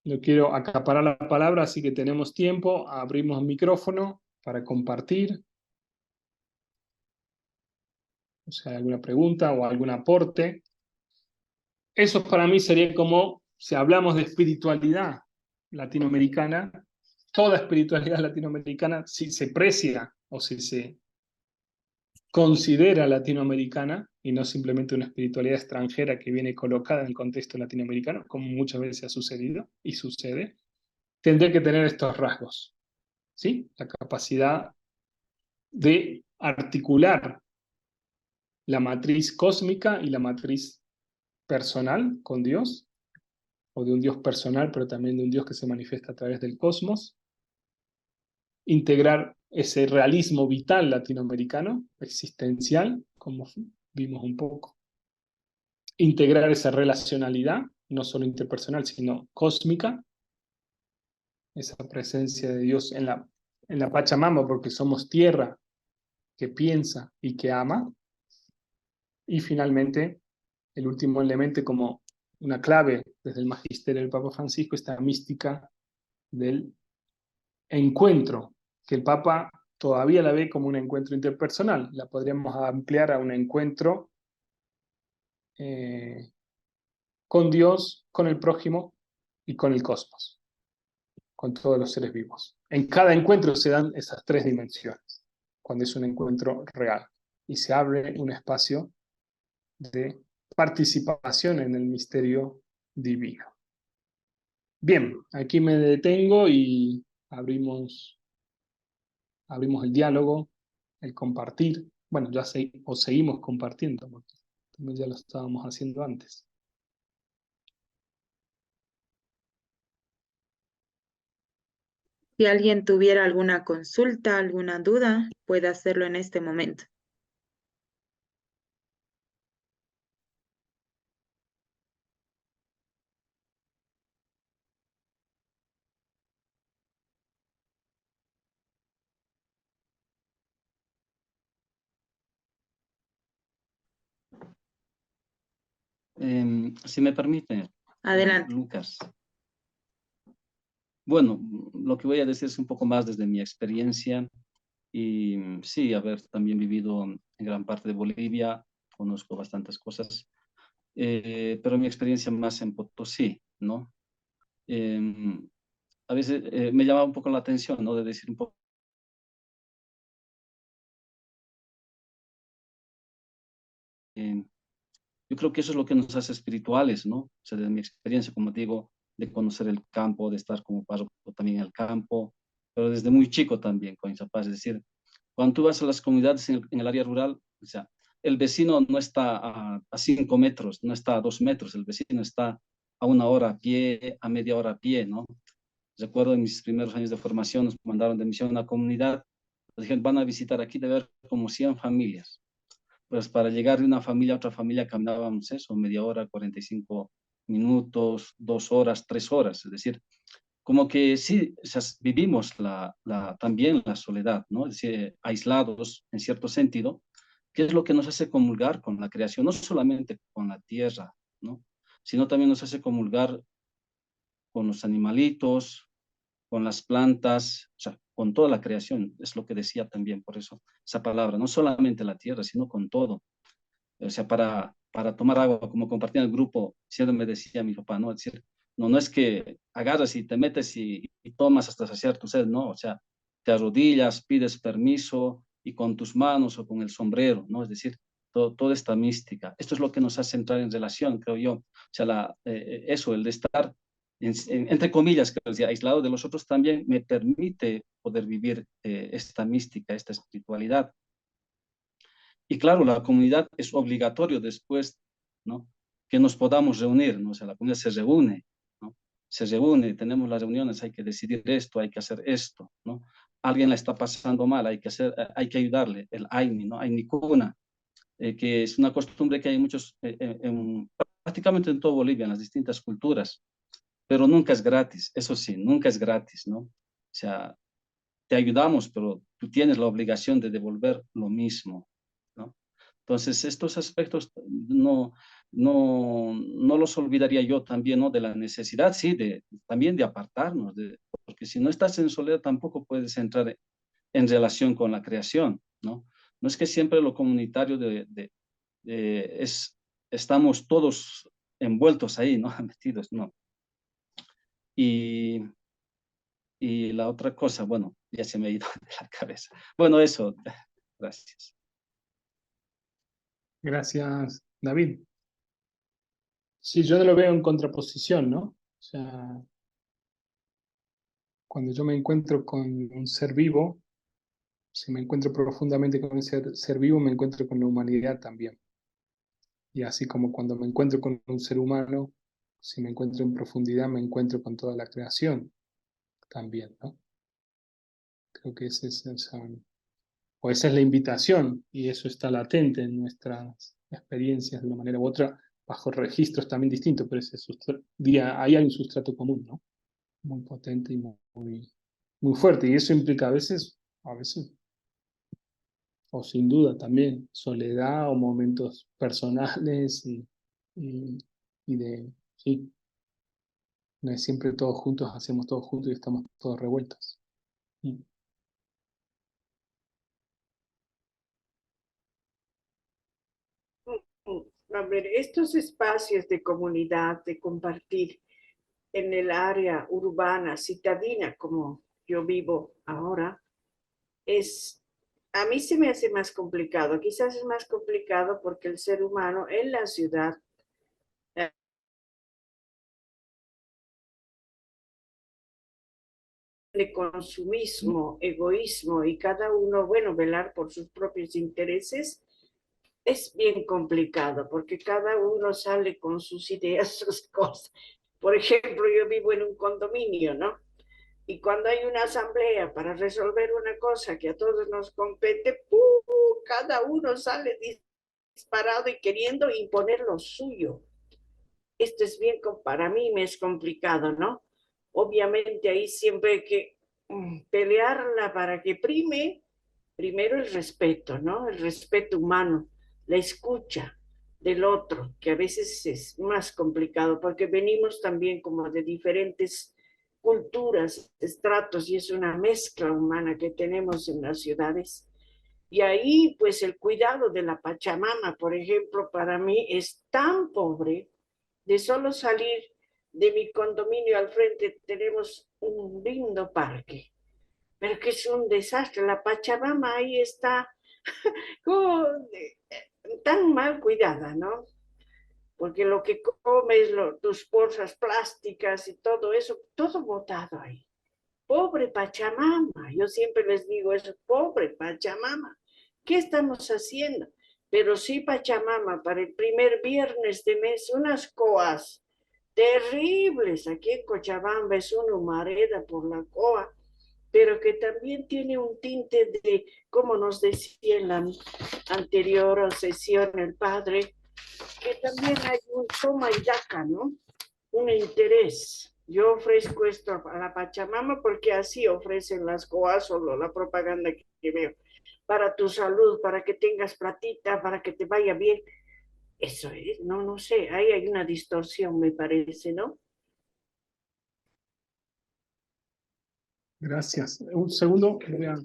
No quiero acaparar la palabra, así que tenemos tiempo. Abrimos micrófono para compartir. O sea, alguna pregunta o algún aporte. Eso para mí sería como, si hablamos de espiritualidad latinoamericana, toda espiritualidad latinoamericana, si se precia o si se considera latinoamericana y no simplemente una espiritualidad extranjera que viene colocada en el contexto latinoamericano, como muchas veces ha sucedido y sucede, tendría que tener estos rasgos, ¿sí? La capacidad de articular la matriz cósmica y la matriz personal con Dios, o de un Dios personal, pero también de un Dios que se manifiesta a través del cosmos, integrar ese realismo vital latinoamericano, existencial, como vimos un poco, integrar esa relacionalidad, no solo interpersonal, sino cósmica, esa presencia de Dios en la Pachamama, porque somos tierra que piensa y que ama, y finalmente, el último elemento como una clave desde el magisterio del Papa Francisco, esta mística del encuentro, que el Papa todavía la ve como un encuentro interpersonal, la podríamos ampliar a un encuentro con Dios, con el prójimo y con el cosmos, con todos los seres vivos. En cada encuentro se dan esas tres dimensiones, cuando es un encuentro real, y se abre un espacio de participación en el misterio divino. Bien, aquí me detengo y abrimos el diálogo, el compartir. Bueno, ya seguimos compartiendo, porque también ya lo estábamos haciendo antes. Si alguien tuviera alguna consulta, alguna duda, puede hacerlo en este momento. Si me permite, Adelante. Lucas. Bueno, lo que voy a decir es un poco más desde mi experiencia y sí, haber también vivido en gran parte de Bolivia, conozco bastantes cosas, pero mi experiencia más en Potosí, ¿no? A veces me llama un poco la atención, ¿no? De decir un poco. Yo creo que eso es lo que nos hace espirituales, ¿no? O sea, de mi experiencia, como digo, de conocer el campo, de estar como párroco también en el campo, pero desde muy chico también, con Chapaz. Es decir, cuando tú vas a las comunidades en el área rural, o sea, el vecino no está a 5 metros, no está a 2 metros, el vecino está a 1 hora a pie, a media hora a pie, ¿no? Recuerdo en mis primeros años de formación nos mandaron de misión a una comunidad, nos dijeron, van a visitar aquí, de ver como 100 familias. Pues para llegar de una familia a otra familia caminábamos eso, media hora, 45 minutos, 2 horas, 3 horas. Es decir, como que sí, o sea, vivimos también la soledad, ¿no? Es decir, aislados en cierto sentido, que es lo que nos hace comulgar con la creación, no solamente con la tierra, ¿no? Sino también nos hace comulgar con los animalitos, con las plantas, o sea, con toda la creación, es lo que decía también por eso esa palabra, no solamente la tierra, sino con todo. O sea, para tomar agua, como compartía en el grupo, siempre me decía mi papá, ¿no? Es decir, no es que agarras y te metes y tomas hasta saciar tu sed, no, o sea, te arrodillas, pides permiso y con tus manos o con el sombrero, ¿no? Es decir, toda esta mística. Esto es lo que nos hace entrar en relación, creo yo. O sea, eso, el de estar, entre comillas, que decía, aislado de los otros también me permite poder vivir esta mística, esta espiritualidad. Y claro, la comunidad es obligatorio después, ¿no? Que nos podamos reunir, ¿no? O sea, la comunidad se reúne, ¿no? Se reúne, tenemos las reuniones, hay que decidir esto, hay que hacer esto, ¿no? Alguien la está pasando mal, hay que ayudarle, el AINI, ¿no? AINI Cuna, que es una costumbre que hay muchos, prácticamente en todo Bolivia, en las distintas culturas, pero nunca es gratis, eso sí, nunca es gratis, ¿no? O sea, te ayudamos, pero tú tienes la obligación de devolver lo mismo. Entonces, estos aspectos no los olvidaría yo también, ¿no? De la necesidad, sí, también de apartarnos, porque si no estás en soledad tampoco puedes entrar en relación con la creación, ¿no? No es que siempre lo comunitario estamos todos envueltos ahí, ¿no? Metidos, no. Y la otra cosa, bueno, ya se me ha ido de la cabeza. Bueno, eso, gracias. Gracias, David. Sí, yo no lo veo en contraposición, ¿no? O sea, cuando yo me encuentro con un ser vivo, si me encuentro profundamente con ese ser vivo, me encuentro con la humanidad también. Y así como cuando me encuentro con un ser humano, si me encuentro en profundidad, me encuentro con toda la creación también, ¿no? Creo que esa es la invitación, y eso está latente en nuestras experiencias de una manera u otra, bajo registros también distintos, pero ahí hay un sustrato común, ¿no? Muy potente y muy fuerte, y eso implica a veces, o sin duda también, soledad o momentos personales y, sí, no es siempre todos juntos, hacemos todos juntos y estamos todos revueltos. Mm. A ver, estos espacios de comunidad, de compartir en el área urbana, citadina, como yo vivo ahora, a mí se me hace más complicado. Quizás es más complicado porque el ser humano en la ciudad de consumismo, egoísmo y cada uno, bueno, velar por sus propios intereses, es bien complicado porque cada uno sale con sus ideas, sus cosas. Por ejemplo, yo vivo en un condominio, ¿no? Y cuando hay una asamblea para resolver una cosa que a todos nos compete, cada uno sale disparado y queriendo imponer lo suyo. Esto es bien, para mí me es complicado, ¿no? Obviamente ahí siempre hay que pelearla para que primero el respeto, ¿no? El respeto humano, la escucha del otro, que a veces es más complicado porque venimos también como de diferentes culturas, estratos, y es una mezcla humana que tenemos en las ciudades. Y ahí, pues el cuidado de la Pachamama, por ejemplo, para mí es tan pobre. De solo salir de mi condominio al frente tenemos un lindo parque, pero que es un desastre. La Pachamama ahí está como, tan mal cuidada, ¿no? Porque lo que comes, tus bolsas plásticas y todo eso, todo botado ahí. Pobre Pachamama, yo siempre les digo eso, pobre Pachamama, ¿qué estamos haciendo? Pero sí, Pachamama, para el primer viernes de mes, unas coas terribles. Aquí en Cochabamba es una humareda por la coa, pero que también tiene un tinte de, como nos decía en la anterior sesión el padre, que también hay un toma y daca, ¿no? Un interés. Yo ofrezco esto a la Pachamama porque así ofrecen las coas o la propaganda que veo. Para tu salud, para que tengas platita, para que te vaya bien. Eso es, no sé, ahí hay una distorsión, me parece, ¿no? Gracias. Un segundo, voy a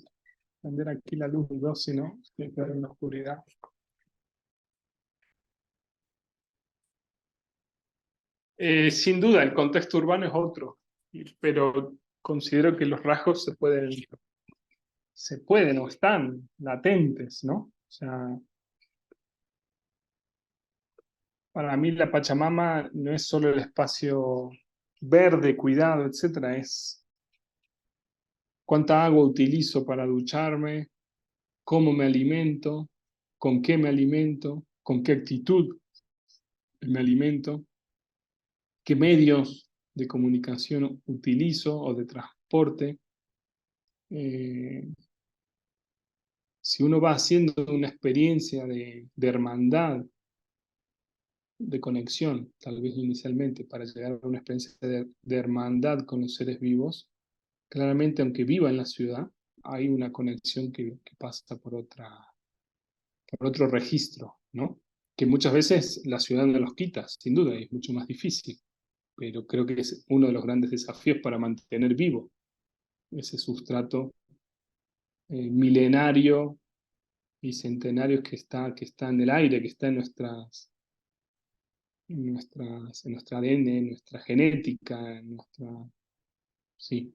prender aquí la luz, si no, estoy en la oscuridad. Sin duda, el contexto urbano es otro, pero considero que los rasgos se pueden o están latentes, ¿no? O sea, para mí la Pachamama no es solo el espacio verde, cuidado, etcétera, es cuánta agua utilizo para ducharme, cómo me alimento, con qué me alimento, con qué actitud me alimento, qué medios de comunicación utilizo o de transporte. Si uno va haciendo una experiencia de hermandad, de conexión, tal vez inicialmente, para llegar a una experiencia de hermandad con los seres vivos, claramente, aunque viva en la ciudad, hay una conexión que pasa por por otro registro, ¿no? Que muchas veces la ciudad no los quita, sin duda, y es mucho más difícil, pero creo que es uno de los grandes desafíos para mantener vivo ese sustrato milenario y centenario que está en el aire, que está en nuestra ADN, en nuestra genética, en nuestra... Sí.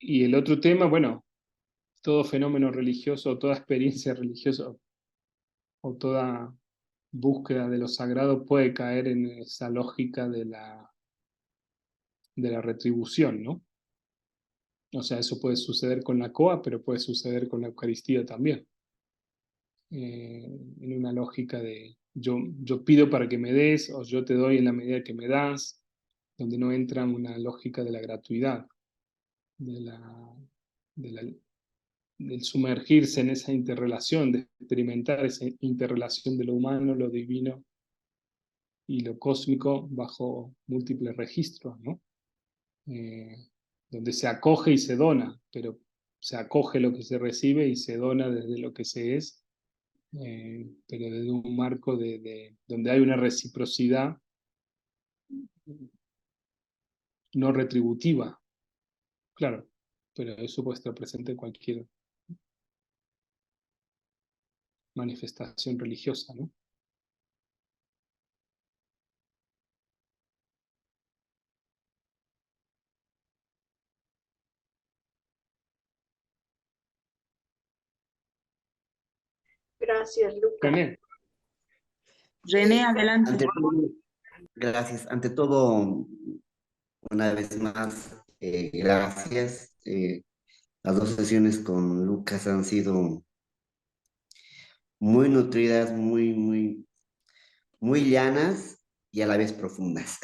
Y el otro tema, bueno, todo fenómeno religioso, toda experiencia religiosa o toda búsqueda de lo sagrado puede caer en esa lógica de la retribución, ¿no? O sea, eso puede suceder con la COA, pero puede suceder con la Eucaristía también. En una lógica de yo pido para que me des, o yo te doy en la medida que me das, donde no entra una lógica de la gratuidad, del sumergirse en esa interrelación, de experimentar esa interrelación de lo humano, lo divino y lo cósmico bajo múltiples registros, ¿no? Donde se acoge y se dona, pero se acoge lo que se recibe y se dona desde lo que se es, pero desde un marco donde hay una reciprocidad no retributiva, claro, pero eso puede estar presente en cualquier manifestación religiosa, ¿no? Gracias, Luca. René. René, adelante. Ante todo, gracias. Ante todo, una vez más, gracias. Las dos sesiones con Lucas han sido muy nutridas, muy llanas y a la vez profundas.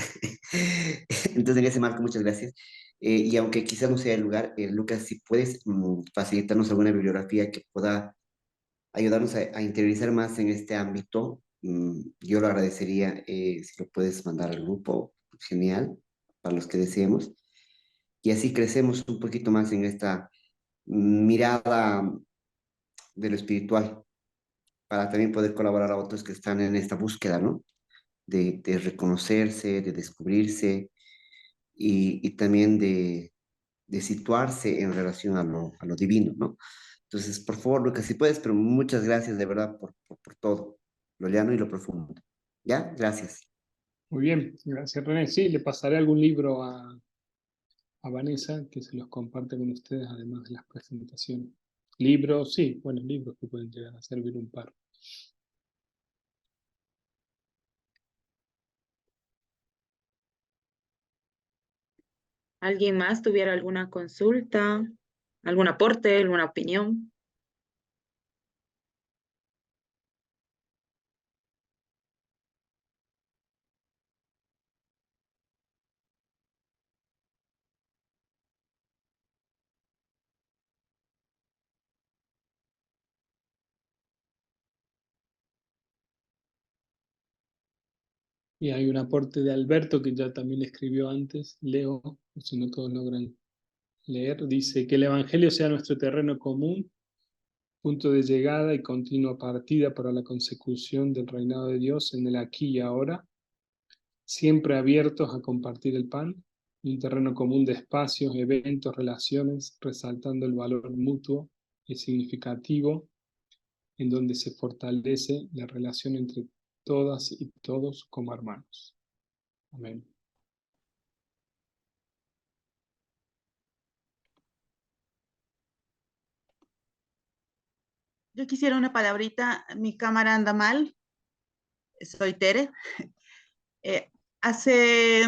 Entonces, en ese marco, muchas gracias. Y aunque quizás no sea el lugar, Lucas, si puedes facilitarnos alguna bibliografía que pueda ayudarnos a interiorizar más en este ámbito, yo lo agradecería si lo puedes mandar al grupo, genial, para los que deseemos. Y así crecemos un poquito más en esta mirada de lo espiritual, para también poder colaborar a otros que están en esta búsqueda, ¿no? De reconocerse, de descubrirse y también de situarse en relación a lo divino, ¿no? Entonces, por favor, Lucas, si puedes, pero muchas gracias de verdad por todo, lo llano y lo profundo. ¿Ya? Gracias. Muy bien, gracias René. Sí, le pasaré algún libro a Vanessa que se los comparte con ustedes, además de las presentaciones. Libros, sí, buenos libros que pueden llegar a servir un par. ¿Alguien más tuviera alguna consulta, algún aporte, alguna opinión? Y hay un aporte de Alberto que ya también escribió antes, leo, si no todos logran leer, dice que el Evangelio sea nuestro terreno común, punto de llegada y continua partida para la consecución del reinado de Dios en el aquí y ahora, siempre abiertos a compartir el pan, un terreno común de espacios, eventos, relaciones, resaltando el valor mutuo y significativo, en donde se fortalece la relación entre todas y todos como hermanos. Amén. Yo quisiera una palabrita, mi cámara anda mal, soy Tere. Hace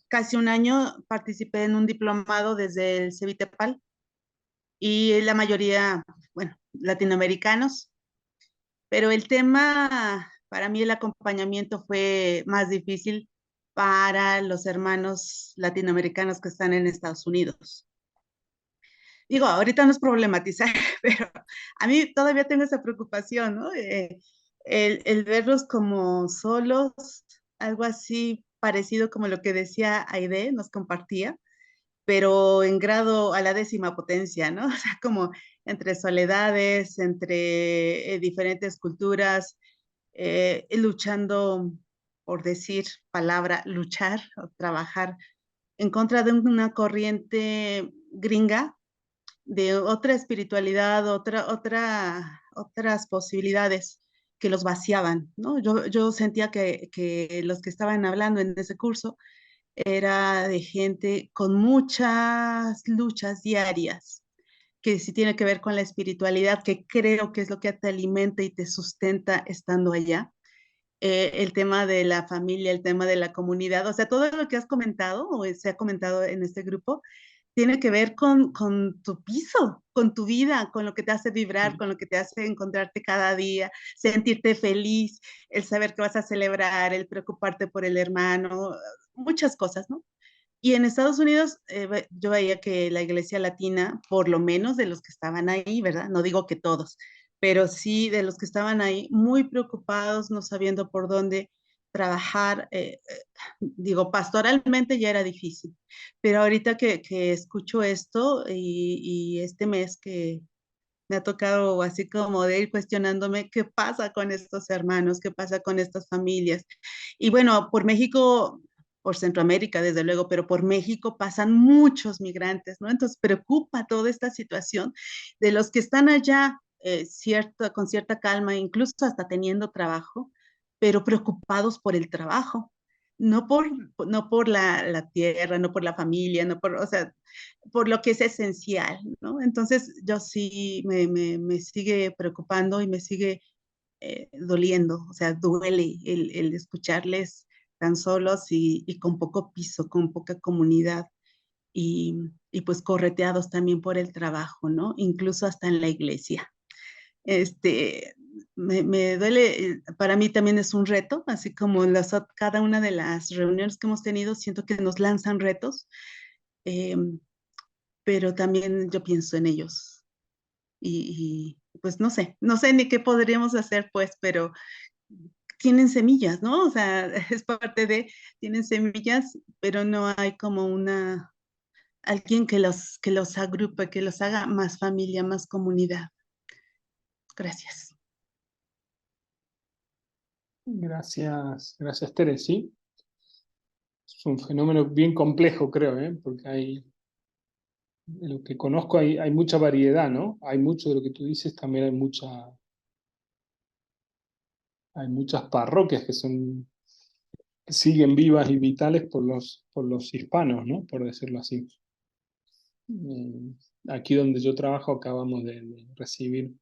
casi un año participé en un diplomado desde el CEVITEPAL y la mayoría, bueno, latinoamericanos, pero el tema, para mí el acompañamiento fue más difícil para los hermanos latinoamericanos que están en Estados Unidos. Digo, ahorita no es problematizar, pero a mí todavía tengo esa preocupación, ¿no? El verlos como solos, algo así parecido como lo que decía Aide, nos compartía, pero en grado a la 10ª potencia, ¿no? O sea, como entre soledades, entre diferentes culturas, luchando, por decir palabra, luchar o trabajar en contra de una corriente gringa, de otra espiritualidad, otras posibilidades que los vaciaban, ¿no? Yo sentía que los que estaban hablando en ese curso era de gente con muchas luchas diarias, que sí tiene que ver con la espiritualidad, que creo que es lo que te alimenta y te sustenta estando allá. El tema de la familia, el tema de la comunidad, o sea, todo lo que has comentado o se ha comentado en este grupo, tiene que ver con tu piso, con tu vida, con lo que te hace vibrar, con lo que te hace encontrarte cada día, sentirte feliz, el saber que vas a celebrar, el preocuparte por el hermano, muchas cosas, ¿no? Y en Estados Unidos yo veía que la iglesia latina, por lo menos de los que estaban ahí, ¿verdad? No digo que todos, pero sí de los que estaban ahí, muy preocupados, no sabiendo por dónde trabajar. Digo, pastoralmente ya era difícil, pero ahorita que escucho esto y este mes que me ha tocado así como de ir cuestionándome qué pasa con estos hermanos, qué pasa con estas familias. Y bueno, por México, por Centroamérica, desde luego, pero por México pasan muchos migrantes, ¿no? Entonces preocupa toda esta situación de los que están allá con cierta calma, incluso hasta teniendo trabajo, pero preocupados por el trabajo. No por la tierra, no por la familia, no por, o sea, por lo que es esencial, ¿no? Entonces, yo sí me sigue preocupando y me sigue doliendo, o sea, duele el escucharles tan solos y con poco piso, con poca comunidad y pues correteados también por el trabajo, ¿no? Incluso hasta en la iglesia. Este, me duele, para mí también es un reto, así como cada una de las reuniones que hemos tenido, siento que nos lanzan retos, eh, pero también yo pienso en ellos pues no sé ni qué podríamos hacer, pues, pero tienen semillas, ¿no? O sea, es parte tienen semillas, pero no hay como alguien que los agrupe, que los haga más familia, más comunidad. Gracias. Gracias, Tere, sí. Es un fenómeno bien complejo, creo, porque de lo que conozco hay mucha variedad, ¿no? Hay mucho de lo que tú dices, también hay muchas parroquias que siguen vivas y vitales por los hispanos, ¿no? Por decirlo así. Aquí donde yo trabajo acabamos de recibir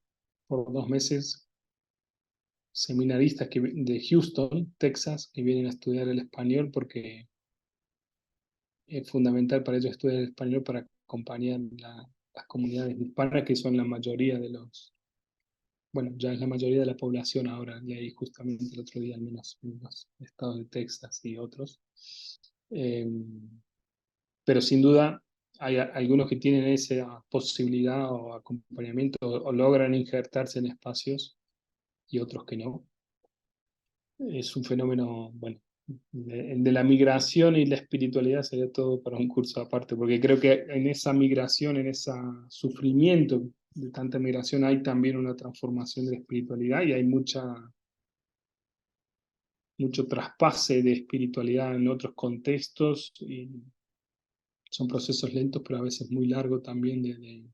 por 2 meses seminaristas de Houston, Texas, que vienen a estudiar el español porque es fundamental para ellos estudiar el español para acompañar las comunidades hispanas, que son la mayoría bueno, ya es la mayoría de la población ahora, leí justamente el otro día, al menos en los estados de Texas y otros. Pero sin duda hay algunos que tienen esa posibilidad o acompañamiento o logran injertarse en espacios y otros que no. Es un fenómeno, bueno, el de la migración y la espiritualidad sería todo para un curso aparte, porque creo que en esa migración, en ese sufrimiento de tanta migración, hay también una transformación de la espiritualidad y hay mucho traspase de espiritualidad en otros contextos y son procesos lentos, pero a veces muy largos también de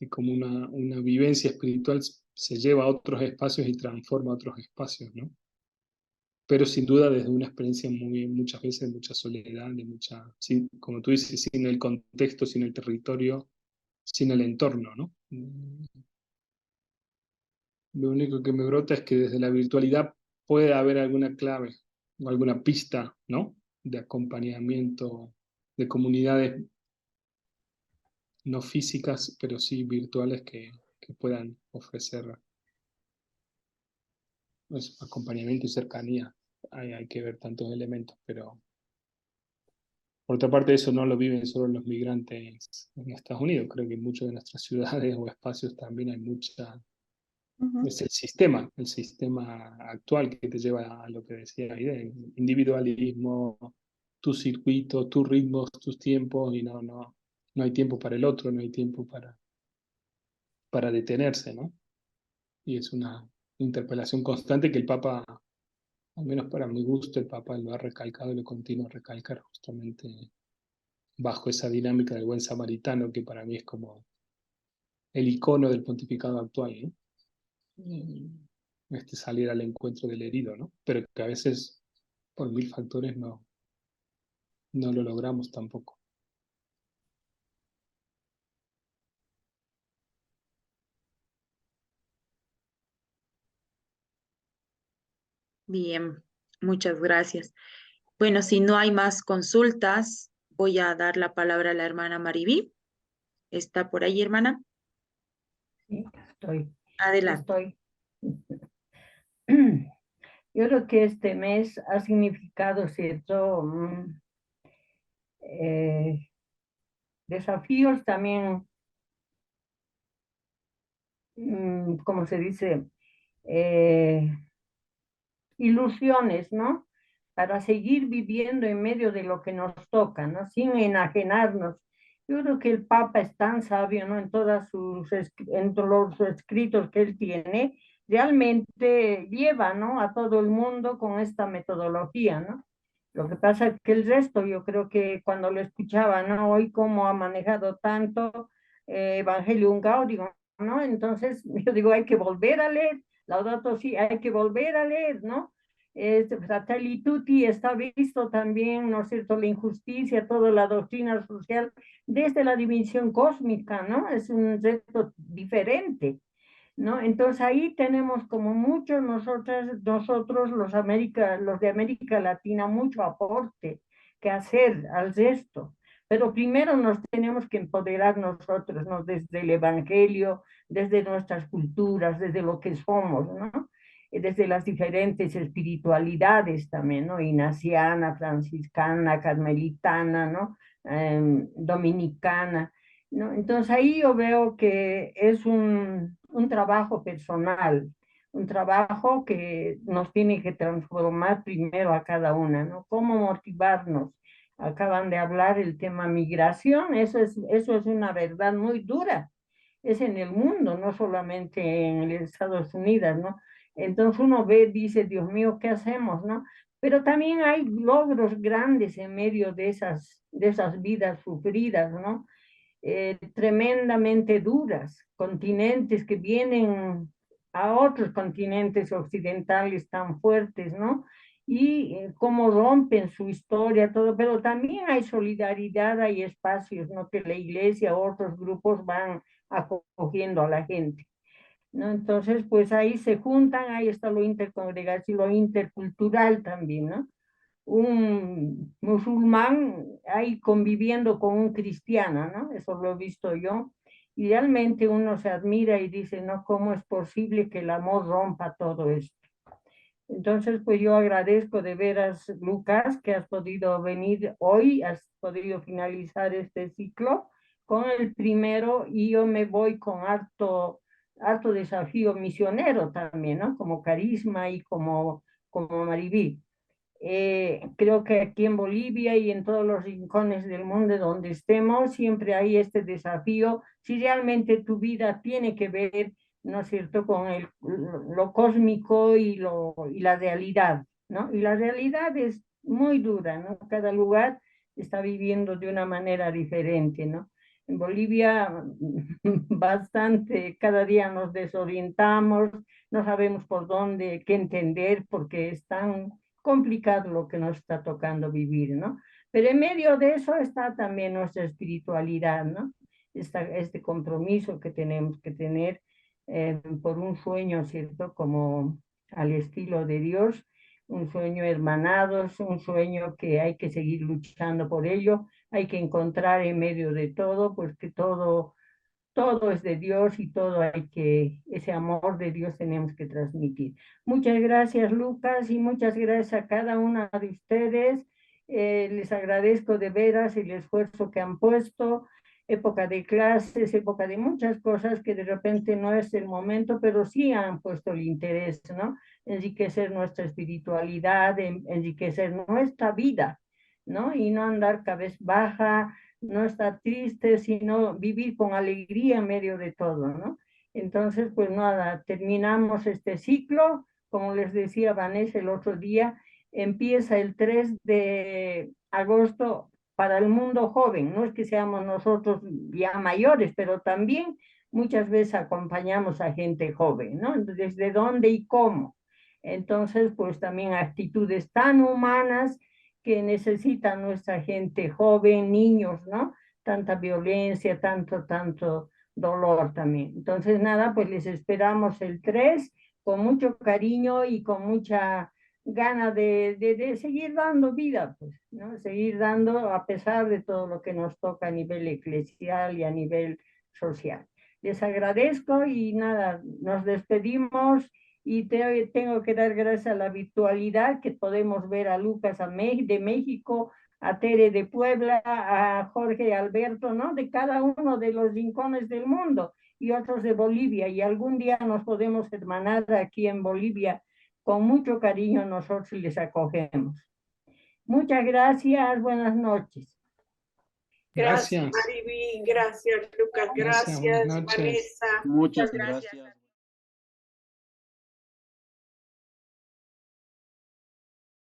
cómo una vivencia espiritual se lleva a otros espacios y transforma otros espacios, ¿no? Pero sin duda desde una experiencia muchas veces de mucha soledad, como tú dices, sin el contexto, sin el territorio, sin el entorno, ¿no? Lo único que me brota es que desde la virtualidad puede haber alguna clave o alguna pista, ¿no? De acompañamiento de comunidades no físicas, pero sí virtuales que puedan ofrecer pues, acompañamiento y cercanía. Hay que ver tantos elementos, pero por otra parte eso no lo viven solo los migrantes en Estados Unidos. Creo que en muchas de nuestras ciudades o espacios también hay es el sistema actual que te lleva a lo que decía ahí, del individualismo, tu circuito, tus ritmos, tus tiempos, y no hay tiempo para el otro, no hay tiempo para detenerse, ¿no? Y es una interpelación constante que el Papa, al menos para mi gusto, el Papa lo ha recalcado y lo continúa a recalcar justamente bajo esa dinámica del buen samaritano, que para mí es como el icono del pontificado actual, ¿no? Salir al encuentro del herido, ¿no? Pero que a veces, por mil factores, no lo logramos tampoco. Bien, muchas gracias. Bueno, si no hay más consultas, voy a dar la palabra a la hermana Maribí. ¿Está por ahí, hermana? Sí, estoy. Adelante. Yo creo que este mes ha significado cierto desafíos también, como se dice, ilusiones, ¿no? Para seguir viviendo en medio de lo que nos toca, ¿no? Sin enajenarnos. Yo creo que el Papa es tan sabio, ¿no? En todos los escritos que él tiene, realmente lleva, ¿no? A todo el mundo con esta metodología, ¿no? Lo que pasa es que el resto, yo creo que cuando lo escuchaba, ¿no? Hoy cómo ha manejado tanto Evangelium Gaudium, ¿no? Entonces, yo digo, hay que volver a leer, Laudato Si, hay que volver a leer, ¿no? Fratelli Tutti está visto también, ¿no es cierto?, la injusticia, toda la doctrina social desde la dimensión cósmica, ¿no? Es un reto diferente, ¿no? Entonces ahí tenemos como muchos nosotros los de América Latina, mucho aporte que hacer al resto. Pero primero nos tenemos que empoderar nosotros, ¿no? Desde el Evangelio, desde nuestras culturas, desde lo que somos, ¿no? Desde las diferentes espiritualidades también, ¿no? Ignaciana, franciscana, carmelitana, ¿no? Dominicana, ¿no? Entonces ahí yo veo que es un trabajo personal, un trabajo que nos tiene que transformar primero a cada una, ¿no? ¿Cómo motivarnos? Acaban de hablar el tema migración, eso es una verdad muy dura, es en el mundo, no solamente en Estados Unidos, ¿no? Entonces uno ve, dice, Dios mío, ¿qué hacemos, no? Pero también hay logros grandes en medio de esas vidas sufridas, ¿no? Tremendamente duras, continentes que vienen a otros continentes occidentales tan fuertes, ¿no? Y cómo rompen su historia, todo, pero también hay solidaridad, hay espacios, ¿no? Que la iglesia, otros grupos van acogiendo a la gente, ¿no? Entonces, pues ahí se juntan, ahí está lo intercongregacional, lo intercultural también, ¿no? Un musulmán ahí conviviendo con un cristiano, ¿no? Eso lo he visto yo. Y realmente uno se admira y dice, no, ¿cómo es posible que el amor rompa todo esto? Entonces, pues yo agradezco de veras, Lucas, que has podido venir hoy, has podido finalizar este ciclo con el primero, y yo me voy con harto desafío misionero también, ¿no? Como Carisma y como Maribí. Creo que aquí en Bolivia y en todos los rincones del mundo donde estemos, siempre hay este desafío. Si realmente tu vida tiene que ver, ¿no es cierto?, con lo cósmico y la realidad, ¿no? Y la realidad es muy dura, ¿no? Cada lugar está viviendo de una manera diferente, ¿no? En Bolivia, bastante, cada día nos desorientamos, no sabemos por dónde, qué entender, porque es tan complicado lo que nos está tocando vivir, ¿no? Pero en medio de eso está también nuestra espiritualidad, ¿no? Este compromiso que tenemos que tener por un sueño, ¿cierto? Como al estilo de Dios, un sueño hermanados, un sueño que hay que seguir luchando por ello, hay que encontrar en medio de todo, pues que todo es de Dios y ese amor de Dios tenemos que transmitir. Muchas gracias, Lucas, y muchas gracias a cada una de ustedes. Les agradezco de veras el esfuerzo que han puesto, época de clases, época de muchas cosas que de repente no es el momento, pero sí han puesto el interés, ¿no? Enriquecer nuestra espiritualidad, enriquecer nuestra vida, ¿no? Y no andar cabezbaja, no estar triste, sino vivir con alegría en medio de todo, ¿no? Entonces, pues nada, terminamos este ciclo, como les decía Vanessa el otro día, empieza el 3 de agosto para el mundo joven, no es que seamos nosotros ya mayores, pero también muchas veces acompañamos a gente joven, ¿no? ¿Desde dónde y cómo? Entonces, pues también actitudes tan humanas que necesita nuestra gente joven, niños, ¿no? Tanta violencia, tanto dolor también. Entonces, nada, pues les esperamos el 3 con mucho cariño y con mucha gana de seguir dando vida, pues, ¿no? Seguir dando a pesar de todo lo que nos toca a nivel eclesial y a nivel social. Les agradezco y nada, nos despedimos y tengo que dar gracias a la virtualidad que podemos ver a Lucas de México, a Tere de Puebla, a Jorge y Alberto, ¿no? De cada uno de los rincones del mundo y otros de Bolivia. Y algún día nos podemos hermanar aquí en Bolivia. Con mucho cariño nosotros les acogemos. Muchas gracias, buenas noches. Gracias, Mariví, gracias, Lucas, Gracias, buenas gracias, noches. Vanessa. Muchas Gracias. gracias.